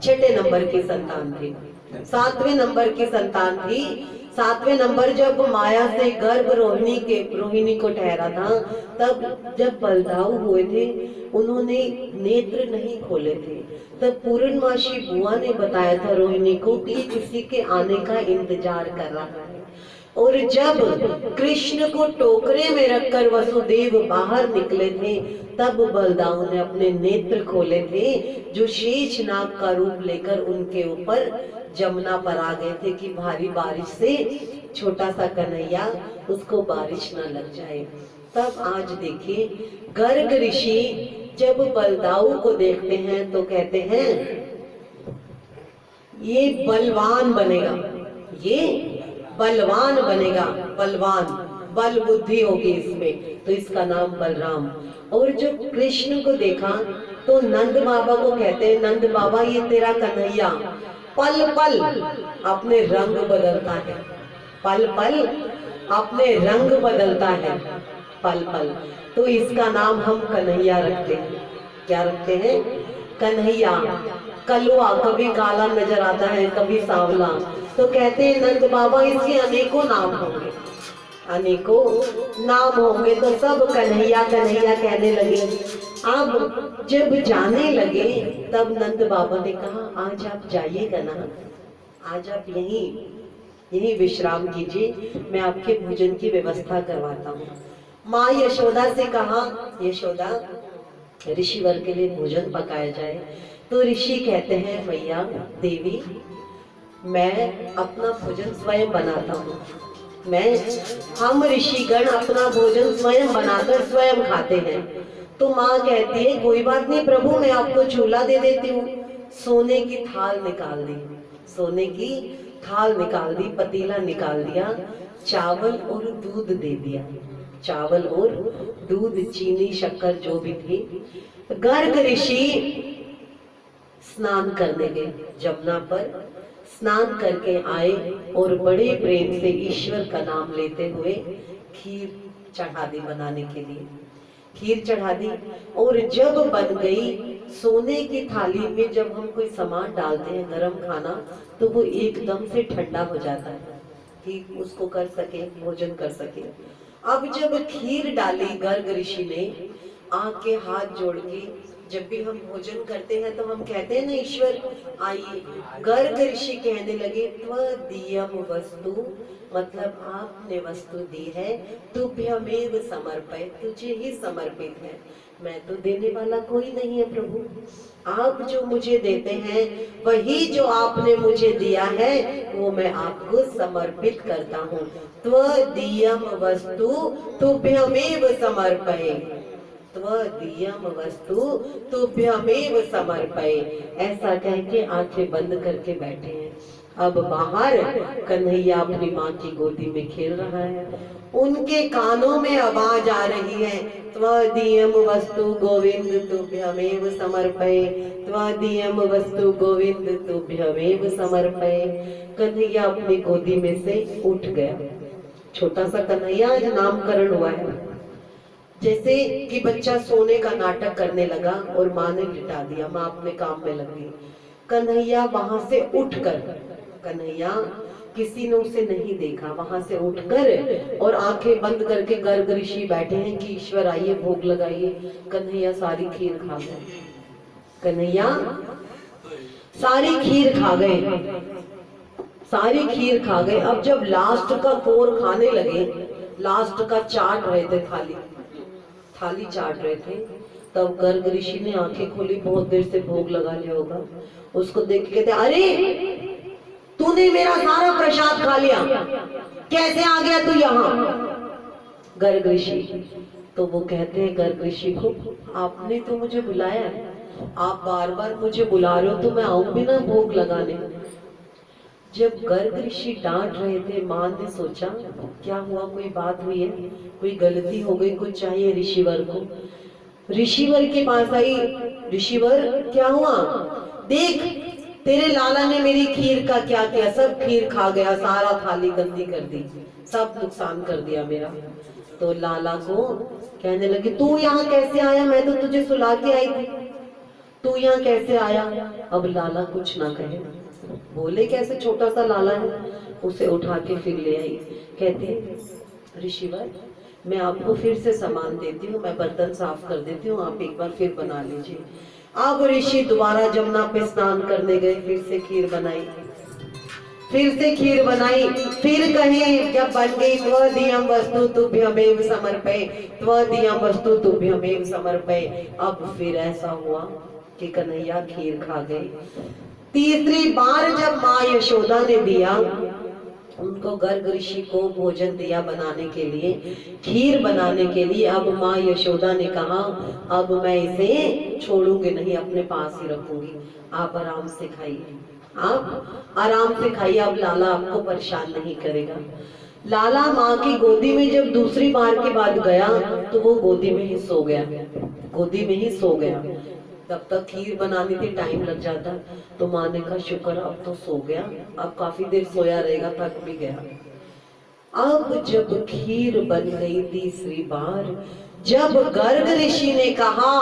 6ठे नंबर की संतान थे, 7वें नंबर की संतान थी। 7वें नंबर जब माया से गर्भ रोहिणी को ठहरा था, तब जब बलदाऊ हुए थे, उन्होंने नेत्र नहीं खोले थे। तब पूर्णमासी बुआ ने बताया था रोहिणी को कि किसी के आने का इंतजार कर रहा है। और जब कृष्ण को टोकरे में रखकर वसुदेव बाहर निकले थे, तब बलदाऊ ने अपने नेत्र खोले थे, जो शेषनाग का रूप लेकर उनके ऊपर जमुना पर आ गए थे कि भारी बारिश से छोटा सा कन्हैया, उसको बारिश न लग जाए। तब आज देखिए गर्ग ऋषि जब बलदाऊ को देखते हैं तो कहते हैं ये बलवान बनेगा, ये बलवान बनेगा, बलवान, बल बुद्धि होगी इसमें, तो इसका नाम बलराम। और जो कृष्ण को देखा तो नंद बाबा को कहते हैं, नंद बाबा ये तेरा कन्हैया पल पल अपने रंग बदलता है, पल पल अपने रंग बदलता है, पल पल, तो इसका नाम हम कन्हैया रखते हैं। क्या रखते हैं? कन्हैया। कलुआ, कभी काला नजर आता है, कभी सांवला, तो कहते हैं नंद बाबा इसके अनेकों नाम होंगे, अनेकों नाम होंगे। तो सब कन्हैया कन्हैया कहने लगे। अब जब जाने लगे तब नंद बाबा ने कहा आज आप जाइएगा ना, आज आप यहीं विश्राम कीजिए, मैं आपके भोजन की व्यवस्था करवाता हूँ। माँ यशोदा से कहा, यशोदा ऋषिवर के लिए भोजन पकाया जाए। तो ऋषि कहते हैं मैया देवी, मैं अपना भोजन स्वयं बनाता हूँ, हम ऋषिगण अपना भोजन स्वयं बनाकर स्वयं खाते हैं। तो माँ कहती है कोई बात नहीं प्रभु, मैं आपको चूल्हा दे देती हूँ। सोने की थाल निकाल दी, सोने की थाल निकाल दी, पतीला निकाल दिया, चावल और दूध दे दिया, चावल और दूध, चीनी, शक्कर जो भी थी। गर्ग ऋषि स्नान करने गए, जमुना पर स्नान करके आए और बड़े प्रेम से ईश्वर का नाम लेते हुए खीर चढ़ा दी, बनाने के लिए खीर चढ़ा दी। और जब बन गई सोने की थाली में जब हम कोई सामान डालते हैं गरम खाना, तो वो एकदम से ठंडा हो जाता है कि उसको कर सके, भोजन कर सके। अब जब खीर डाली गर्ग ऋषि ने, आके हाथ जोड़ के, जब भी हम भोजन करते हैं तो हम कहते हैं ना ईश्वर आइए, गर्ग ऋषि कहने लगे त्वदीयम वस्तु, मतलब आपने वस्तु दी है, तुभ्यमेव समर्पय, तुझे ही समर्पित है, मैं तो देने वाला कोई नहीं है प्रभु, आप जो मुझे देते हैं वही जो आपने मुझे दिया है वो मैं आपको समर्पित करता हूँ। त्वदीयम वस्तु तुभ्यमेव समर्पये, त्वदीयम वस्तु तुभ्यमेव समर्पये, ऐसा कह के आंखें बंद करके बैठे हैं। अब बाहर कन्हैया अपनी माँ की गोदी में खेल रहा है, उनके कानों में आवाज आ रही है त्वदीयम वस्तु गोविंद तुभ्यमेव समर्पये, त्वदीयम वस्तु गोविंद तुभ्यमेव समर्पये। कन्हैया अपनी गोदी में से उठ गया। छोटा सा कन्हैया आज नामकरण हुआ है, जैसे कि बच्चा सोने का नाटक करने लगा और माँ ने लिटा दिया, माँ अपने काम में लग गई। कन्हैया वहां से उठकर, कन्हैया किसी ने उसे नहीं देखा, वहां से उठकर और आंखें बंद करके गर्ग ऋषि बैठे हैं कि ईश्वर आइए भोग लगाइए। कन्हैया सारी खीर खा गए, कन्हैया सारी खीर खा गए, सारी खीर खा गए। अब जब लास्ट का कोर खाने लगे, लास्ट का चाट रहे थे, थाली चाट रहे थे, तब गर्ग ऋषि ने आंखें खोली, बहुत देर से भोग लगा लिया होगा, उसको देख के कहते अरे तूने मेरा सारा प्रसाद खा लिया, कैसे आ गया तू यहाँ? गर्ग ऋषि तो वो कहते हैं गर्ग ऋषि को, आपने तो मुझे बुलाया है, आप बार बार मुझे बुला रहे हो तो मैं आऊंगी ना भोग लगाने। जब गर्ग ऋषि डांट रहे थे, मां ने सोचा क्या हुआ, कोई बात हुई है, कोई गलती हो गई, कुछ चाहिए ऋषिवर को। ऋषिवर के पास आई, ऋषिवर क्या हुआ, देख तेरे लाला ने मेरी खीर का क्या किया, सब खीर खा गया, सारा थाली गंदी कर दी, सब नुकसान कर दिया मेरा। तो लाला को कहने लगे तू यहाँ कैसे आया, मैं तो तुझे सुला के आई थी, तू यहाँ कैसे आया? अब लाला कुछ ना कहे, बोले कैसे, छोटा सा लाला है, उसे उठा के फिर ले आई। कहते ऋषिवर मैं आपको फिर से सामान देती हूँ, मैं बर्तन साफ कर देती हूँ, आप एक बार फिर बना लीजिए। अब ऋषि दोबारा जमुना पे स्नान करने गए, फिर से खीर बनाई, फिर से खीर बनाई, फिर कहे जब बन गई त्वदीयम वस्तु तुभ्यमेव समर्पये, त्वदीयम वस्तु तुभ्यमेव समर्पये। अब फिर ऐसा हुआ कि कन्हैया खीर खा गए। तीसरी बार जब माँ यशोदा ने दिया, उनको गर्ग ऋषि को भोजन दिया बनाने के लिए, खीर बनाने के लिए, अब माँ यशोदा ने कहा अब मैं इसे छोड़ूंगी नहीं, अपने पास ही रखूंगी, आप आराम से खाइए, आप आराम से खाइए, अब लाला आपको परेशान नहीं करेगा। लाला माँ की गोदी में जब दूसरी बार के बाद गया तो वो गोदी में ही सो गया, गोदी में ही सो गया। तब तक खीर बनाने में टाइम लग जाता, तो माँ ने कहा शुक्र अब तो सो गया, अब काफी देर सोया रहेगा, थक भी गया। अब जब खीर बन गई तीसरी बार, जब गर्ग ऋषि ने कहा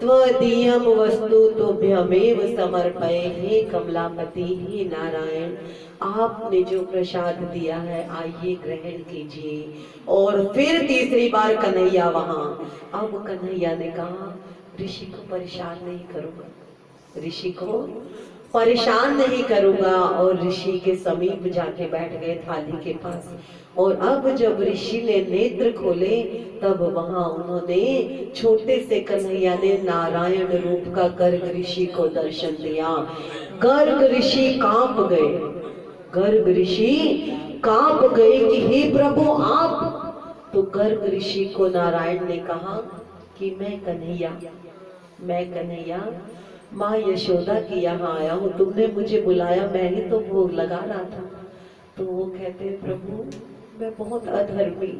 त्वदीयम वस्तु तुभ्यमेव समर्पये, हे कमलापति, हे नारायण, आपने जो प्रसाद दिया है आइए ग्रहण कीजिए। और फिर तीसरी बार कन्हैया वहां। अब कन्हैया ने कहा ऋषि को परेशान नहीं करूंगा, ऋषि को परेशान नहीं करूंगा, और ऋषि के समीप जाके बैठ गए थाली के पास। और अब जब ऋषि ने नेत्र खोले तब वहां उन्होंने, छोटे से कन्हैया ने नारायण रूप का गर्ग ऋषि को दर्शन दिया। गर्ग ऋषि कांप गए, गर्ग ऋषि कांप गए कि हे प्रभु आप। तो गर्ग ऋषि को नारायण ने कहा कि मैं कन्हैया माँ यशोदा की यहाँ आया हूँ, तुमने मुझे बुलाया, मैं ही तो भोग लगा रहा था। तो वो कहते प्रभु मैं बहुत अधर्मी,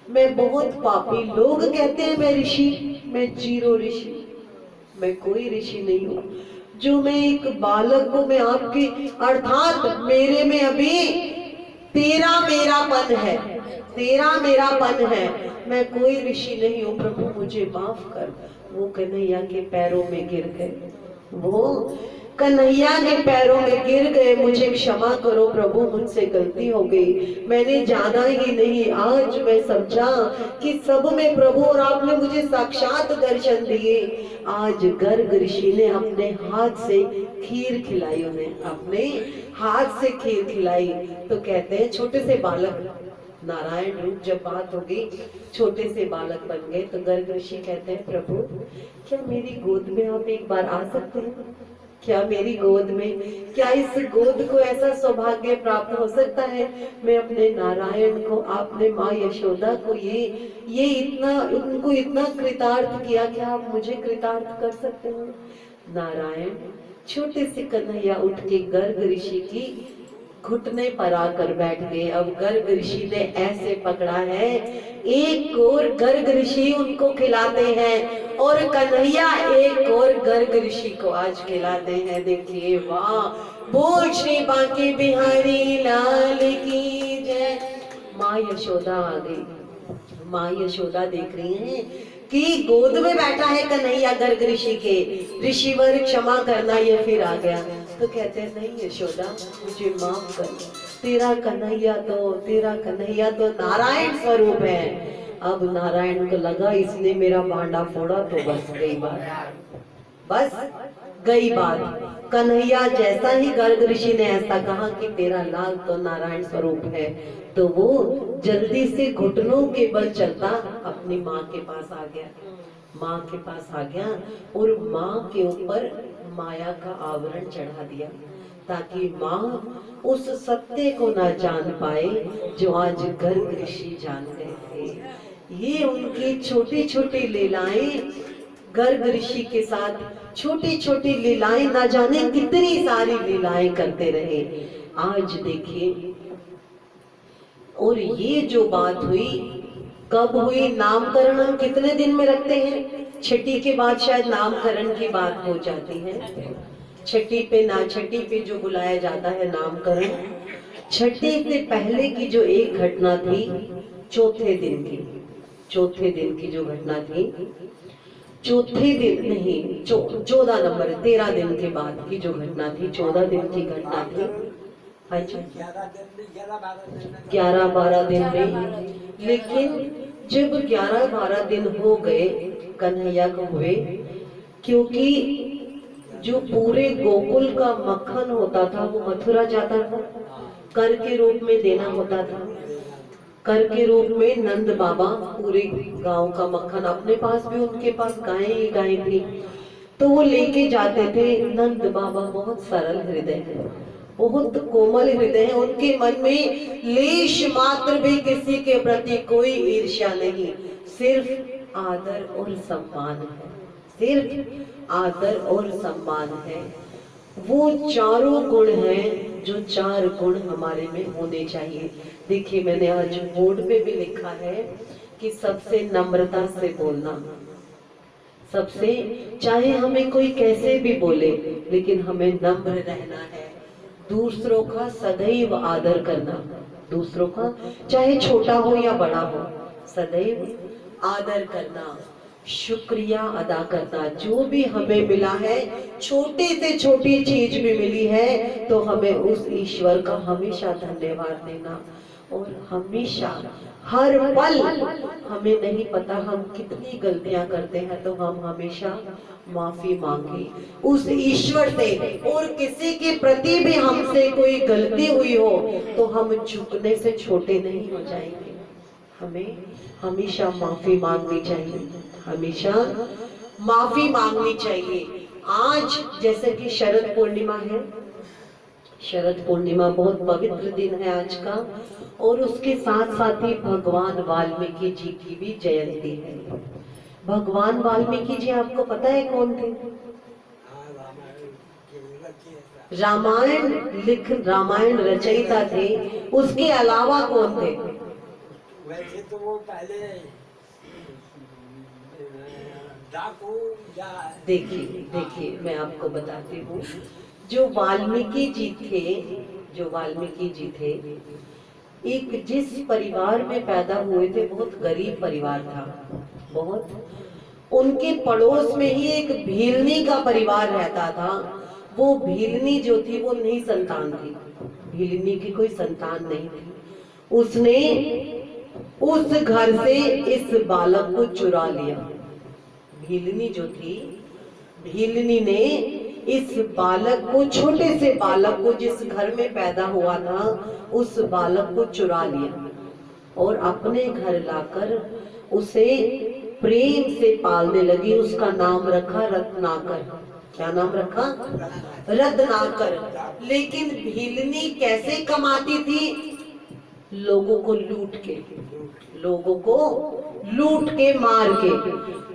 मैं बहुत पापी, लोग कहते हैं मैं ऋषि, मैं जीरो ऋषि, मैं कोई ऋषि नहीं हूँ, जो मैं एक बालक को, मैं आपके अर्थात मेरे में अभी तेरा मेरापन है, तेरा मेरापन है, मैं कोई ऋषि नहीं हूँ, प्रभु मुझे माफ कर, वो कन्हैया के पैरों में गिर गए, वो कन्हैया के पैरों में गिर गए। मुझे क्षमा करो प्रभु, मुझसे गलती हो गई, मैंने जाना ही नहीं। आज मैं समझा कि सब में प्रभु और आपने मुझे साक्षात दर्शन दिए। आज गर्ग ऋषि ने अपने हाथ से खीर खिलाई, उन्हें अपने हाथ से खीर खिलाई। तो कहते हैं छोटे से बालक, नारायण रूप जब बात होगी, छोटे से बालक बन गए। तो गर्ग ऋषि कहते हैं प्रभु क्या मेरी गोद में आप एक बार आ सकते हैं? क्या मेरी गोद में, क्या इस गोद को ऐसा सौभाग्य प्राप्त हो सकता है? मैं अपने नारायण को, आपने माँ यशोदा को ये इतना, उनको इतना कृतार्थ किया, क्या आप मुझे कृतार्थ कर सकते हो? नारायण छोटे से कन्हैया उठ के गर्ग ऋषि की घुटने पर आकर बैठ गए। अब गर्ग ऋषि ने ऐसे पकड़ा है, एक और गर्ग ऋषि उनको खिलाते हैं और कन्हैया एक और गर्ग ऋषि को आज खिलाते हैं। देखिए वाह, बोल श्री बांके बिहारी लाल की जय। माँ यशोदा आ गई। माँ यशोदा देख रही हैं कि गोद में बैठा है कन्हैया गर्ग ऋषि के। ऋषिवर क्षमा करना, ये फिर आ गया। तो कहते हैं नहीं यशोदा, मुझे माफ कर, तेरा कन्हैया तो नारायण स्वरूप है। अब नारायण को लगा इसने मेरा भांडा फोड़ा तो बस गई बात, बस गई बात। कन्हैया जैसा ही गर्ग ऋषि ने ऐसा कहा कि तेरा लाल तो नारायण स्वरूप है, तो वो जल्दी से घुटनों के बल चलता अपनी माँ के पास आ गया। माँ के पास आ गया और माँ के ऊपर माया का आवरण चढ़ा दिया, ताकि माँ उस सत्य को ना जान पाए जो आज गर्ग ऋषि जान गए थे। ये उनकी छोटी छोटी लीलाएं, गर्ग ऋषि के साथ छोटी छोटी लीलाएं, ना जाने कितनी सारी लीलाएं करते रहे। आज देखिए, और ये जो बात हुई कब हुई? नामकरण हम कितने दिन में रखते हैं? छठी के बाद शायद नामकरण की बात हो जाती है। छठी पे जो बुलाया जाता है नामकरण, छठी से पहले की जो एक घटना थी, चौथे दिन की जो घटना थी, चौथे दिन नहीं, 14 नंबर 13 दिन के बाद की जो घटना थी, 14 दिन की घटना थी। अच्छा 11-12 दिन में, लेकिन जब 11-12 दिन हो गए कन्हैया को हुए, क्योंकि जो पूरे गोकुल का मक्खन होता था वो मथुरा जाता था, कर के रूप में देना होता था। कर के रूप में नंद बाबा पूरे गांव का मक्खन, अपने पास भी उनके पास गायें ही गायें थी, तो वो लेके जाते थे। नंद बाबा बहुत सरल हृदय है, बहुत कोमल हृदय है, उनके मन में लेश मात्र भी किसी के प्रति कोई ईर्ष्या नहीं, सिर्फ आदर और सम्मान है, सिर्फ आदर और सम्मान है। वो चारों गुण हैं जो 4 गुण हमारे में होने चाहिए। देखिए मैंने आज बोर्ड पे भी लिखा है कि सबसे नम्रता से बोलना, सबसे, चाहे हमें कोई कैसे भी बोले लेकिन हमें नम्र रहना है। दूसरों का सदैव आदर करना, दूसरों का चाहे छोटा हो या बड़ा हो, सदैव आदर करना, शुक्रिया अदा करना। जो भी हमें मिला है, छोटी से छोटी चीज भी मिली है, तो हमें उस ईश्वर का हमेशा धन्यवाद देना। और हमेशा, हर पल, हमें नहीं पता हम कितनी गलतियां करते हैं, तो हम हमेशा माफी मांगे उस ईश्वर से। और किसी के प्रति भी हमसे कोई गलती हुई हो तो हम झुकने से छोटे नहीं हो जाएंगे, हमें हमेशा माफी मांगनी चाहिए, हमेशा माफी मांगनी चाहिए। आज जैसे कि शरद पूर्णिमा है, शरद पूर्णिमा बहुत पवित्र दिन है आज का, और उसके साथ साथ ही भगवान वाल्मीकि जी की भी जयंती है। भगवान वाल्मीकि जी आपको पता है कौन थे? रामायण रचयिता थे, उसके अलावा कौन थे? वैसे तो वो पहले देखिए मैं आपको बताती हूँ। जो वाल्मीकि जी थे, एक जिस परिवार में पैदा हुए थे, बहुत गरीब परिवार था, बहुत, उनके पड़ोस में ही एक भीलनी का परिवार रहता था। वो भीलनी जो थी वो नहीं संतान थी, भीलनी की कोई संतान नहीं थी। उसने उस घर से इस बालक को चुरा लिया। भीलनी जो थी, भीलनी ने इस बालक को, छोटे से बालक को, जिस घर में पैदा हुआ था, उस बालक को चुरा लिया और अपने घर लाकर उसे प्रेम से पालने लगी। उसका नाम रखा रत्नाकर। क्या नाम रखा? रत्नाकर। लेकिन भीलनी कैसे कमाती थी? लोगों को लूट के, लोगों को लूट के, मार के।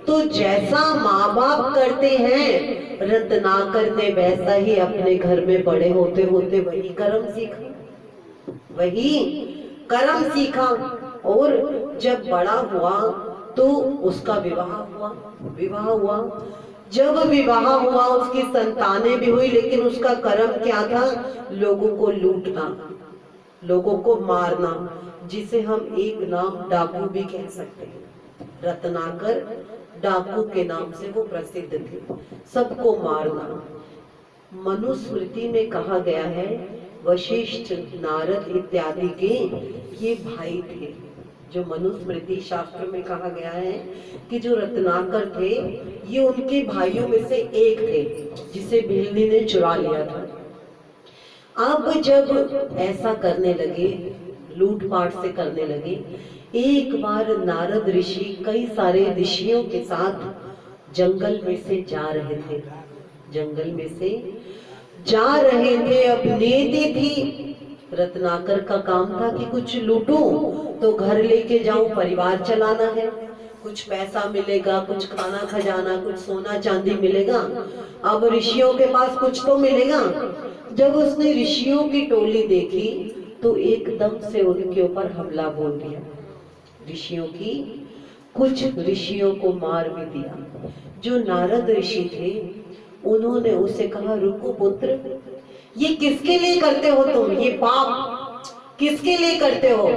तो जैसा माँ बाप करते हैं, रत्नाकर ने वैसा ही अपने घर में बड़े होते होते वही कर्म सीखा, वही कर्म सीखा। और जब बड़ा हुआ तो उसका विवाह हुआ। जब विवाह हुआ उसकी संतानें भी हुई, लेकिन उसका कर्म क्या था? लोगों को लूटना, लोगों को मारना, जिसे हम एक नाम डाकू भी कह सकते हैं। रत्नाकर डाकू के नाम से वो प्रसिद्ध थे, सबको मारना। मनुस्मृति में कहा गया है, वशिष्ठ, नारद इत्यादि के ये भाई थे। जो मनुस्मृति शास्त्र में कहा गया है कि जो रत्नाकर थे ये उनके भाइयों में से एक थे, जिसे भीलनी ने चुरा लिया था। अब जब ऐसा करने लगे, लूटपाट से करने लगे, एक बार नारद ऋषि कई सारे ऋषियों के साथ जंगल में से जा रहे थे, जंगल में से जा रहे थे। अब नीति थी, रत्नाकर का काम था कि कुछ लूटूं तो घर लेके जाऊं, परिवार चलाना है, कुछ पैसा मिलेगा, कुछ खाना खजाना, कुछ सोना चांदी मिलेगा। अब ऋषियों के पास कुछ तो मिलेगा। जब उसने ऋषियों की टोली देखी तो एकदम से उनके ऊपर हमला बोल दिया। ऋषियों की, कुछ ऋषियों को मार भी दिया। जो नारद ऋषि थे उन्होंने उसे कहा, रुको पुत्र, ये किसके लिए करते हो तुम? ये पाप किसके लिए करते हो?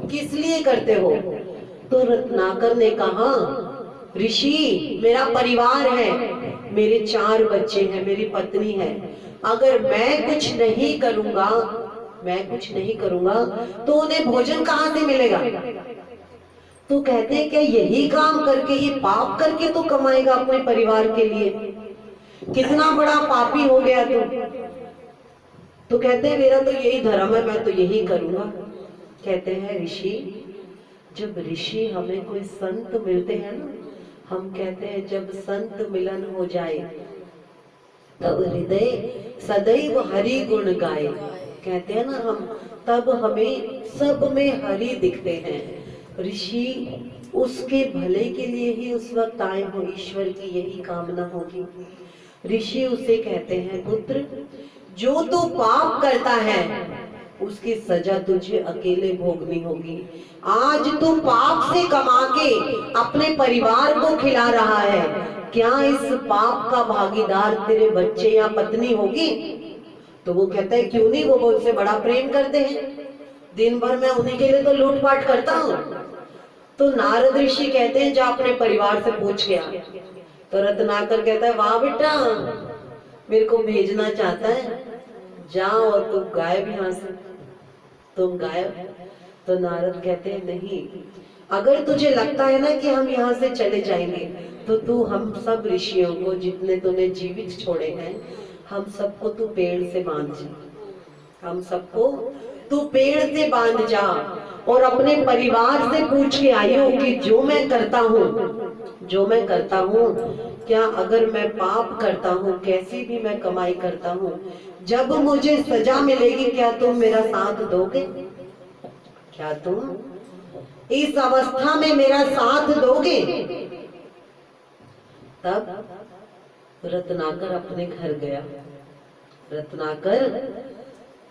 किस लिए करते हो? तो रत्नाकर ने कहा, ऋषि, मेरा परिवार है, मेरे 4 बच्चे हैं, मेरी पत्नी है। अगर मैं कुछ नहीं करूंगा, मैं कुछ नहीं करूंगा तो उन्हें भोजन कहां से मिलेगा? तो कहते हैं क्या यही काम करके, ये पाप करके तो कमाएगा अपने परिवार के लिए? कितना बड़ा पापी हो गया तू। तो कहते हैं मेरा तो यही धर्म है, मैं तो यही करूंगा। कहते हैं ऋषि, जब ऋषि हमें कोई संत मिलते हैं ना, हम कहते हैं जब संत मिलन हो जाए तब हृदय सदैव हरि गुण गाए। कहते हैं ना हम, तब हमें सब में हरि दिखते हैं। ऋषि उसके भले के लिए ही उस वक्त आए हो, ईश्वर की यही कामना होगी। ऋषि उसे कहते हैं, पुत्र, जो तू पाप करता है उसकी सजा तुझे अकेले भोगनी होगी। आज तू पाप से कमा के अपने परिवार को खिला रहा है, क्या इस पाप का भागीदार तेरे बच्चे या पत्नी होगी? तो वो कहता है क्यों नहीं, वो मुझसे बड़ा प्रेम करते हैं, दिन भर मैं उन्हीं के लिए तो लूटपाट करता हूँ। तो नारद ऋषि कहते हैं जा अपने परिवार से पूछ गया। तो रत्नाकर कहता है, वाह बेटा, मेरे को भेजना चाहता है, जाओ और तुम गायब यहाँ से, तुम गायब। तो नारद कहते हैं नहीं, अगर तुझे लगता है ना कि हम यहाँ से चले जाएंगे तो तू हम सब ऋषियों को, जितने तूने जीवित छोड़े हैं, हम सबको तू पेड़ से बांध जा, हम सबको तू पेड़ से बांध जा और अपने परिवार से पूछ के आई हो कि जो मैं करता हूँ, क्या अगर मैं पाप करता हूँ, कैसी भी मैं कमाई करता हूँ, जब मुझे सजा मिलेगी क्या तुम मेरा साथ दोगे? क्या तुम इस अवस्था में मेरा साथ दोगे? तब रत्नाकर अपने घर गया, रत्नाकर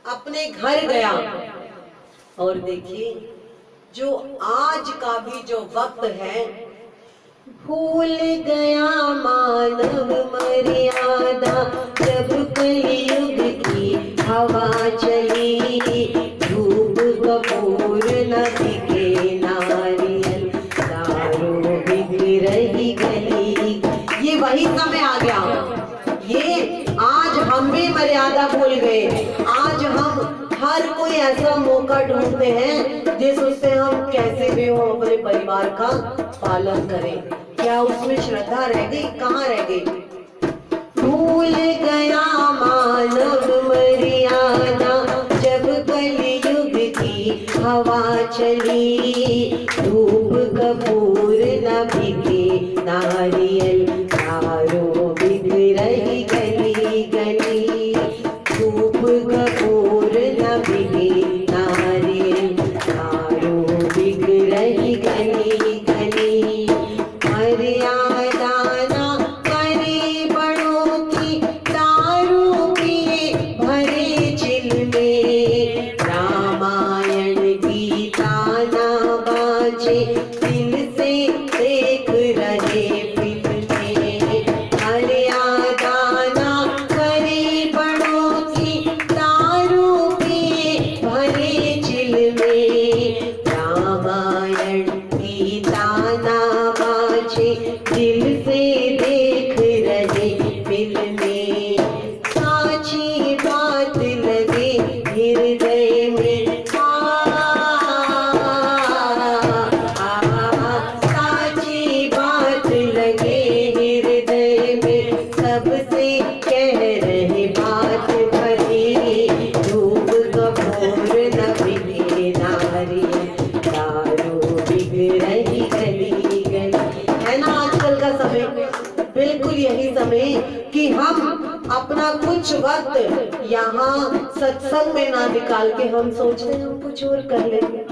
अपने घर गया। और देखिए, जो आज का भी जो वक्त है, भूल गया मानव मर्यादा, जब कलयुग की हवा चली, धूप कपूर न दिखे नारियल, दारू बिक रही गली गए। आज हम हर कोई ऐसा मौका ढूंढते हैं जिस उससे हम कैसे भी हो अपने परिवार का पालन करें। क्या उसमें श्रद्धा रह गई? कहाँ रह गई? भूल गया मानव मर्यादा जब कलयुग की हवा चली। धूप कपूर न बिके नारियल चारों बिखरही गली गली। धूप कपूर न बिके नारियल चारों बिखरही गली गली। मर्यादा न करे बड़ों की दारू पिए भरे चिल में। रामायण गीता ना बाजे दिल से देख रहे फिल्में। मर्यादा न करे बड़ों की दारू पिए भरे चिल में। रामायण गीता ना बाजे दिल से देख रहे फिल्में। साची बात लगे हृदय में साची बात लगे हृदय में। सबसे कह रहे बात भरी। धूप कपूर न बिके नारियल दारू बिक रही गली गली। है ना आजकल का समय बिल्कुल यही समय कि हम अपना कुछ वक्त यहाँ सत्संग में ना निकाल के हम सोचते हैं हम कुछ और कर लेंगे।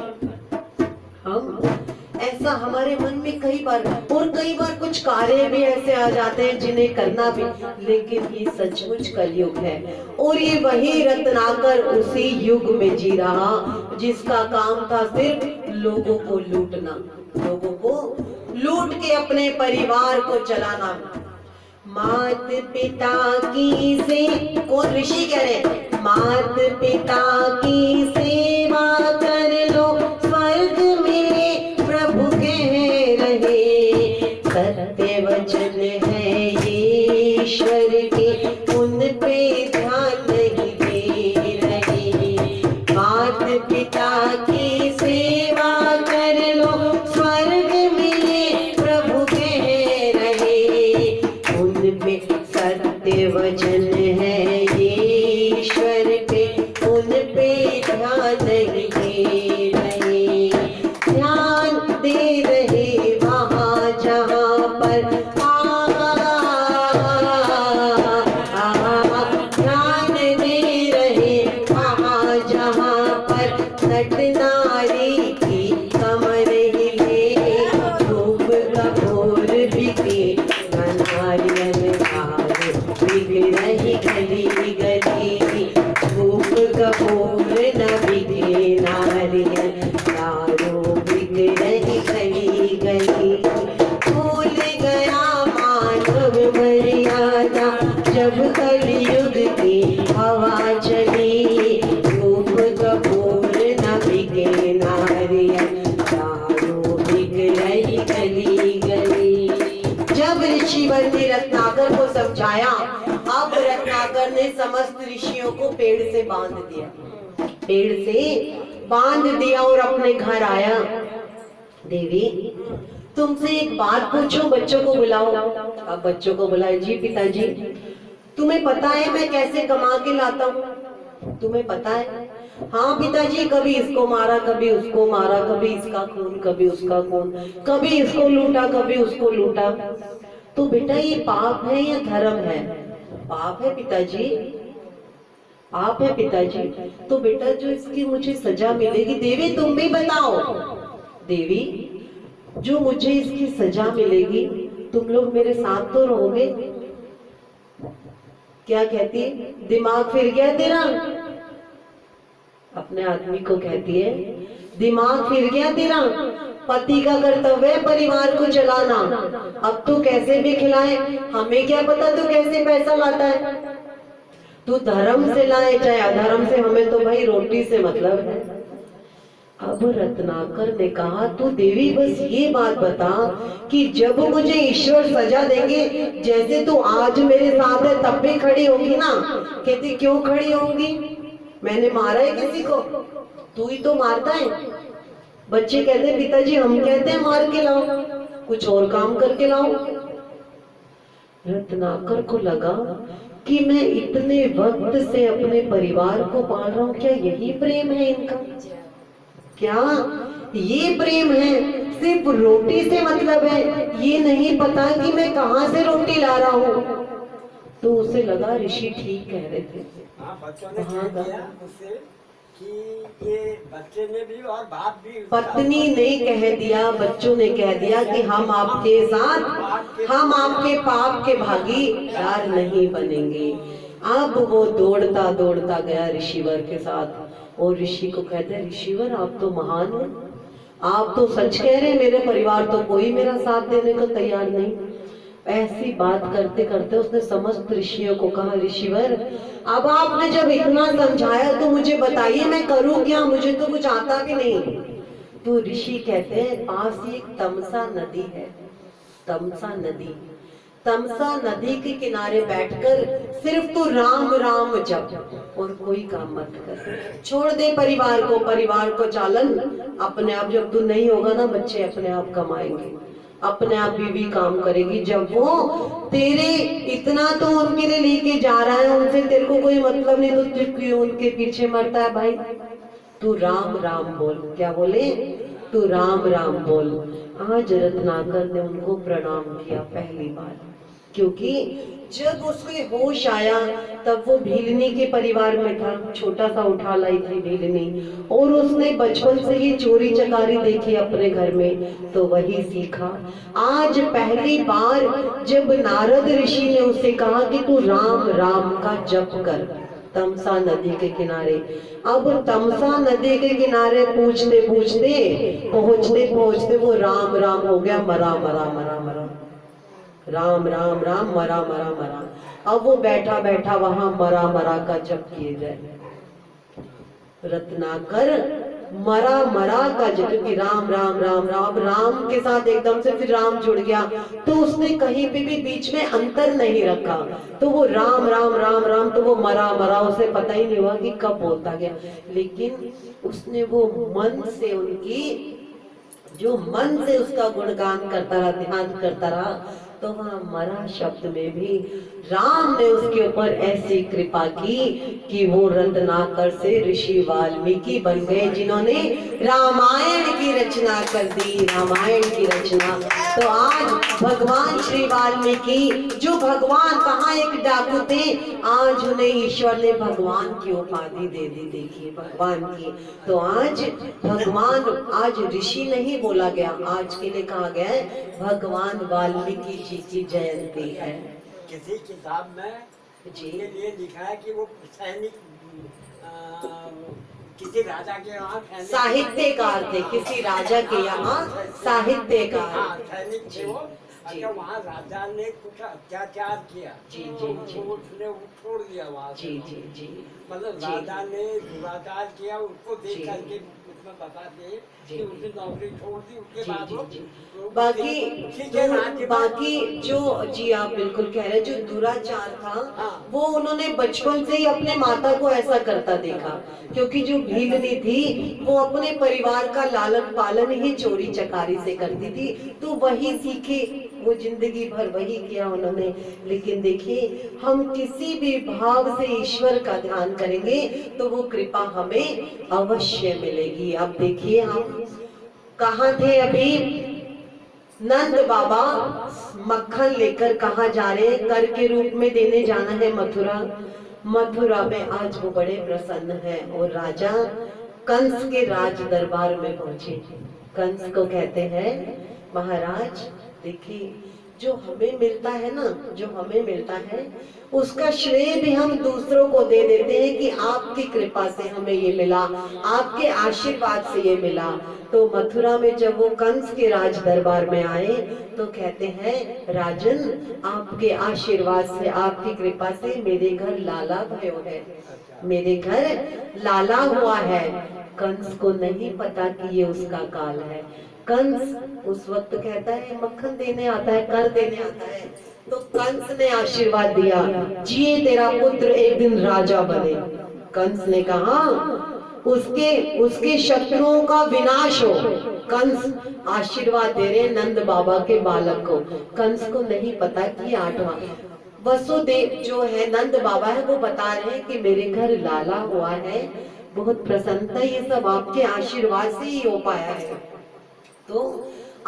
हम ऐसा हमारे मन में कई बार कुछ कार्य भी ऐसे आ जाते हैं जिन्हें करना भी, लेकिन ये सचमुच कलयुग है। और ये वही रत्नाकर उसी युग में जी रहा जिसका काम था सिर्फ लोगों को लूटना, लोगों को लूट के अपने परिवार को चलाना। मात पिता की से कौन ऋषि कह रहे, मात पिता की सेवा कर लो स्वर्ग मिले प्रभु कह रहे। सत्य वचन है ये ईश्वर के उन पे ध्यान नहीं दे रहे। मात पिता की सेवा कर लो स्वर्ग मिले प्रभु कह रहे। उनपे सत्य वचन है ये ईश्वर पे उन पे ध्यान नहीं दे रहे। ध्यान दे रहे वहाँ जहाँ पर ध्यान दे रहे वहाँ जहाँ पर नट नारी की कमर हिले। धूप कपूर बिके नारियल दारू बिक रही गली गली। धूप कपूर न बिके नारियल दारू बिक रही गली गली। भूल गया मानव मर्यादा जब कलयुग की हवा चली। धूप कपूर न बिके नारियल दारू बिक रही गली गली। जब ऋषिवर ने रत्नाकर को समझाया, अब रत्नाकर ने समस्त ऋषियों को पेड़ से बांध दिया, पेड़ से बांध दिया और अपने घर आया। देवी तुमसे एक बात पूछूं, बच्चों को बुलाओ। अब बच्चों को बुलाए, जी पिताजी तुम्हें पता है मैं कैसे कमा के लाता हूँ? तुम्हें पता है? हाँ पिताजी, कभी इसको मारा, कभी उसको मारा, कभी इसका खून, कभी उसका खून, कभी इसको लूटा, कभी उसको लूटा। तो बेटा ये पाप है या धर्म है? पाप है पिताजी, पाप है पिताजी। तो बेटा जो इसकी मुझे सजा मिलेगी, देवी तुम भी बताओ, देवी जो मुझे इसकी सजा मिलेगी तुम लोग मेरे साथ तो रहोगे? क्या कहती है? दिमाग फिर गया तेरा? अपने आदमी को कहती है दिमाग फिर गया तेरा? पति का कर्तव्य है परिवार को चलाना, अब तू कैसे भी खिलाए, हमें क्या पता तू कैसे पैसा लाता है। तू धर्म से लाए चाहे अधर्म से, हमें तो भाई रोटी से मतलब है। अब रत्नाकर ने कहा, तू देवी बस ये बात बता कि जब मुझे ईश्वर सजा देंगे, जैसे तू आज मेरे साथ है तब भी खड़ी होगी ना? कहती क्यों खड़ी होंगी, मैंने मारा है किसी को? तू ही तो मारता है। बच्चे कहते हैं पिताजी हम कहते हैं मार के लाओ, कुछ और काम करके लाओ। रत्नाकर को लगा कि मैं इतने वक्त से अपने परिवार को पाल रहा हूँ, क्या यही प्रेम है इनका? क्या ये प्रेम है? सिर्फ रोटी से मतलब है, ये नहीं पता कि मैं कहाँ से रोटी ला रहा हूँ। तो उसे लगा ऋषि ठीक कह रहे थे। हाँ, बच्चों ने कह दिया उससे कि ये बच्चे ने भी और बाप भी, पत्नी ने कह दिया, बच्चों ने कह दिया कि हम आपके साथ, हम आपके पाप के भागीदार नहीं बनेंगे। अब वो दौड़ता दौड़ता गया ऋषिवर के साथ, और ऋषि को कहते हैं, ऋषिवर आप तो महान हैं, आप तो सच कह रहे हैं, मेरे परिवार तो कोई मेरा साथ देने को तैयार नहीं। ऐसी बात करते करते उसने समस्त ऋषियों को कहा, ऋषिवर अब आपने जब इतना समझाया तो मुझे बताइए मैं करूं क्या, मुझे तो कुछ आता भी नहीं। तो ऋषि कहते हैं, पास ही एक तमसा नदी है, तमसा नदी, तमसा नदी के किनारे बैठकर सिर्फ तू राम राम जप और कोई काम मत कर, छोड़ दे परिवार को, परिवार को चालन अपने आप, जब तू नहीं होगा ना बच्चे अपने आप कमाएंगे, अपने आप बीवी काम करेगी। जब वो तेरे इतना तो उनके लिए लेके जा रहा है, उनसे तेरे को कोई मतलब नहीं, तो तू क्यों उनके पीछे मरता है भाई? तू राम राम बोल। क्या बोले? तू राम राम बोल। आज रत्नाकर ने उनको प्रणाम किया पहली बार, क्योंकि जब उसको होश आया तब वो भीलनी के परिवार में था, छोटा सा उठा लाई थी भीलनी, और उसने बचपन से ही चोरी चकारी देखी अपने घर में, तो वही सीखा। आज पहली बार जब नारद ऋषि ने उसे कहा कि तू राम राम का जप कर तमसा नदी के किनारे, अब तमसा नदी के किनारे पूछते पूछते पहुंचते पहुंचते वो राम राम हो गया, मरा मरा मरा मरा, राम राम राम मरा मरा मरा। अब वो बैठा बैठा वहां मरा मरा का जप किए जाए। रत्नाकर मरा मरा का जप, क्योंकि राम राम राम राम, अब राम के साथ एकदम से फिर राम जुड़ गया, तो उसने कहीं पे भी बीच में अंतर नहीं रखा, तो वो राम राम राम राम, तो वो मरा मरा, उसे पता ही नहीं हुआ कि कब बोलता गया। लेकिन उसने वो मन से उनकी, जो मन से उसका गुणगान करता रहा, ध्यान करता रहा, तो वहां मरा शब्द में भी राम ने उसके ऊपर ऐसी कृपा की कि वो रत्नाकर से ऋषि वाल्मीकि बन गए, जिन्होंने रामायण की रचना कर दी, रामायण की रचना। तो आज भगवान श्री वाल्मीकि, जो भगवान कहाँ एक डाकू थे, आज उन्हें ईश्वर ने भगवान की उपाधि दे दी। देखिए भगवान की, तो आज भगवान, आज ऋषि नहीं बोला गया, आज के लिए कहा गया है भगवान वाल्मीकि जी की जयंती है। किसी किताब में जी उनके लिए लिखा है कि वो सैनिक, किसी राजा के यहाँ साहित्यकार थे, किसी राजा के यहाँ साहित्यकार, हाँ, सैनिक थे वो। जी। अच्छा, वहाँ राजा ने कुछ अत्याचार किया, जी, तो जी, जी। उसने वो छोड़ दिया वहाँ से। जी जी जी, मतलब जी। राजा ने दुराचार किया, उसको देख जी। करके उसमें बताते जी। कि उसने नौकरी छोड़ दी, उसके जी, बाद जी, वो जी। वो बाकी ठीक है, राज्य में- बाकी जो, जी आप बिल्कुल कह रहे हैं, जो दुराचार था हाँ। वो उन्होंने बचपन से ही अपने माता को ऐसा करता देखा, क्योंकि जो भीलनी थी वो अपने परिवार का लालन पालन ही चोरी चकारी से करती थी, तो वही सीखे, वो जिंदगी भर वही किया उन्होंने। लेकिन देखिए, हम किसी भी भाव से ईश्वर का ध्यान करेंगे तो वो कृपा हमें अवश्य मिलेगी। अब देखिए हम कहाँ थे अभी, नंद बाबा मक्खन लेकर कहाँ जा रहे हैं, कर के रूप में देने जाना है मथुरा। मथुरा में आज वो बड़े प्रसन्न हैं, और राजा कंस के राज दरबार में पहुंचे। कंस को कहते हैं, महाराज देखिए, जो हमें मिलता है ना, जो हमें मिलता है उसका श्रेय भी हम दूसरों को दे देते हैं कि आपकी कृपा से हमें ये मिला, आपके आशीर्वाद से ये मिला। तो मथुरा में जब वो कंस के राज दरबार में आए तो कहते हैं, राजन आपके आशीर्वाद से, आपकी कृपा से मेरे घर लाला भयो है, मेरे घर लाला हुआ है। कंस को नहीं पता कि ये उसका काल है। कंस उस वक्त कहता है मक्खन देने आता है, कर देने आता है। तो कंस ने आशीर्वाद दिया, जिए तेरा पुत्र एक दिन राजा बने। कंस ने कहा उसके उसके शत्रुओं का विनाश हो। कंस आशीर्वाद दे रहे नंद बाबा के बालक को। कंस को नहीं पता कि ये 8वां वसुदेव जो है नंद बाबा है, वो बता रहे हैं कि मेरे घर लाला हुआ है, बहुत प्रसन्नता, ये सब आपके आशीर्वाद से ही हो पाया है। तो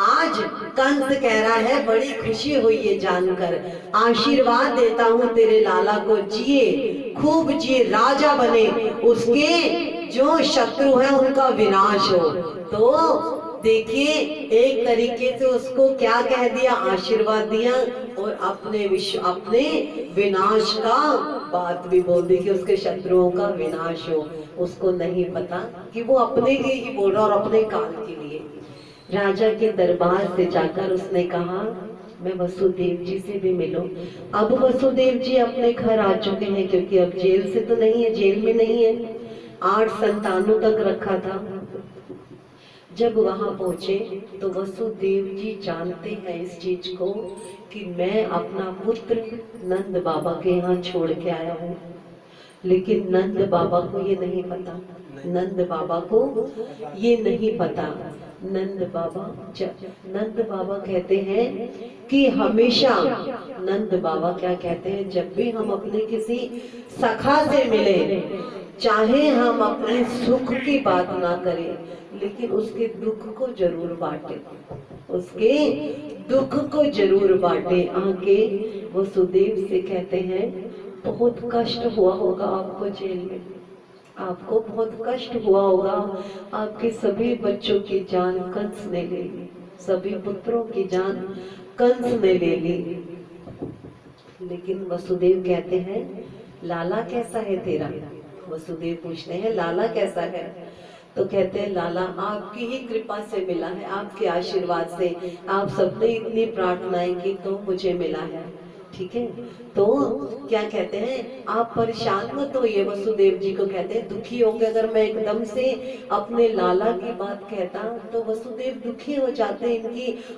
आज कंस कह रहा है बड़ी खुशी हुई ये जानकर, आशीर्वाद देता हूँ तेरे लाला को, जिए खूब जिए, राजा बने, उसके जो शत्रु है उनका विनाश हो। तो देखिए एक तरीके से उसको क्या कह दिया, आशीर्वाद दिया, और अपने विनाश का बात भी बोल दी कि उसके शत्रुओं का विनाश हो। उसको नहीं पता कि वो अपने लिए ही बोल रहा और अपने काल के लिए। राजा के दरबार से जाकर उसने कहा मैं वसुदेव जी से भी मिलो। अब वसुदेव जी अपने घर आ चुके हैं, क्योंकि अब जेल से तो नहीं है, जेल में नहीं है, 8 संतानों तक रखा था। जब वहां पहुंचे तो वसुदेव जी जानते हैं इस चीज को कि मैं अपना पुत्र नंद बाबा के यहाँ छोड़ के आया हूँ, लेकिन नंद बाबा को ये नहीं पता। नंद बाबा को ये नहीं पता। नंद बाबा कहते हैं कि हमेशा नंद बाबा क्या कहते हैं, जब भी हम अपने किसी सखा से मिले, चाहे हम अपने सुख की बात ना करें, लेकिन उसके दुख को जरूर बांटे, उसके दुख को जरूर बांटे। आके वसुदेव से कहते हैं बहुत कष्ट हुआ होगा आपको जेल में, आपको बहुत कष्ट हुआ होगा, आपके सभी बच्चों की जान कंस ने ले ली, सभी पुत्रों की जान कंस ने ले ली। लेकिन वसुदेव कहते हैं लाला कैसा है तेरा? वसुदेव पूछते हैं लाला कैसा है? तो कहते हैं लाला आपकी ही कृपा से मिला है, आपके आशीर्वाद से, आप सबने इतनी प्रार्थनाएं की तो मुझे मिला है। ठीक है, तो क्या कहते हैं आप परेशान मत होइए। वसुदेव जी को कहते हैं दुखी होंगे, अगर मैं एकदम से अपने लाला की बात कहता तो वसुदेव दुखी हो जाते, इनकी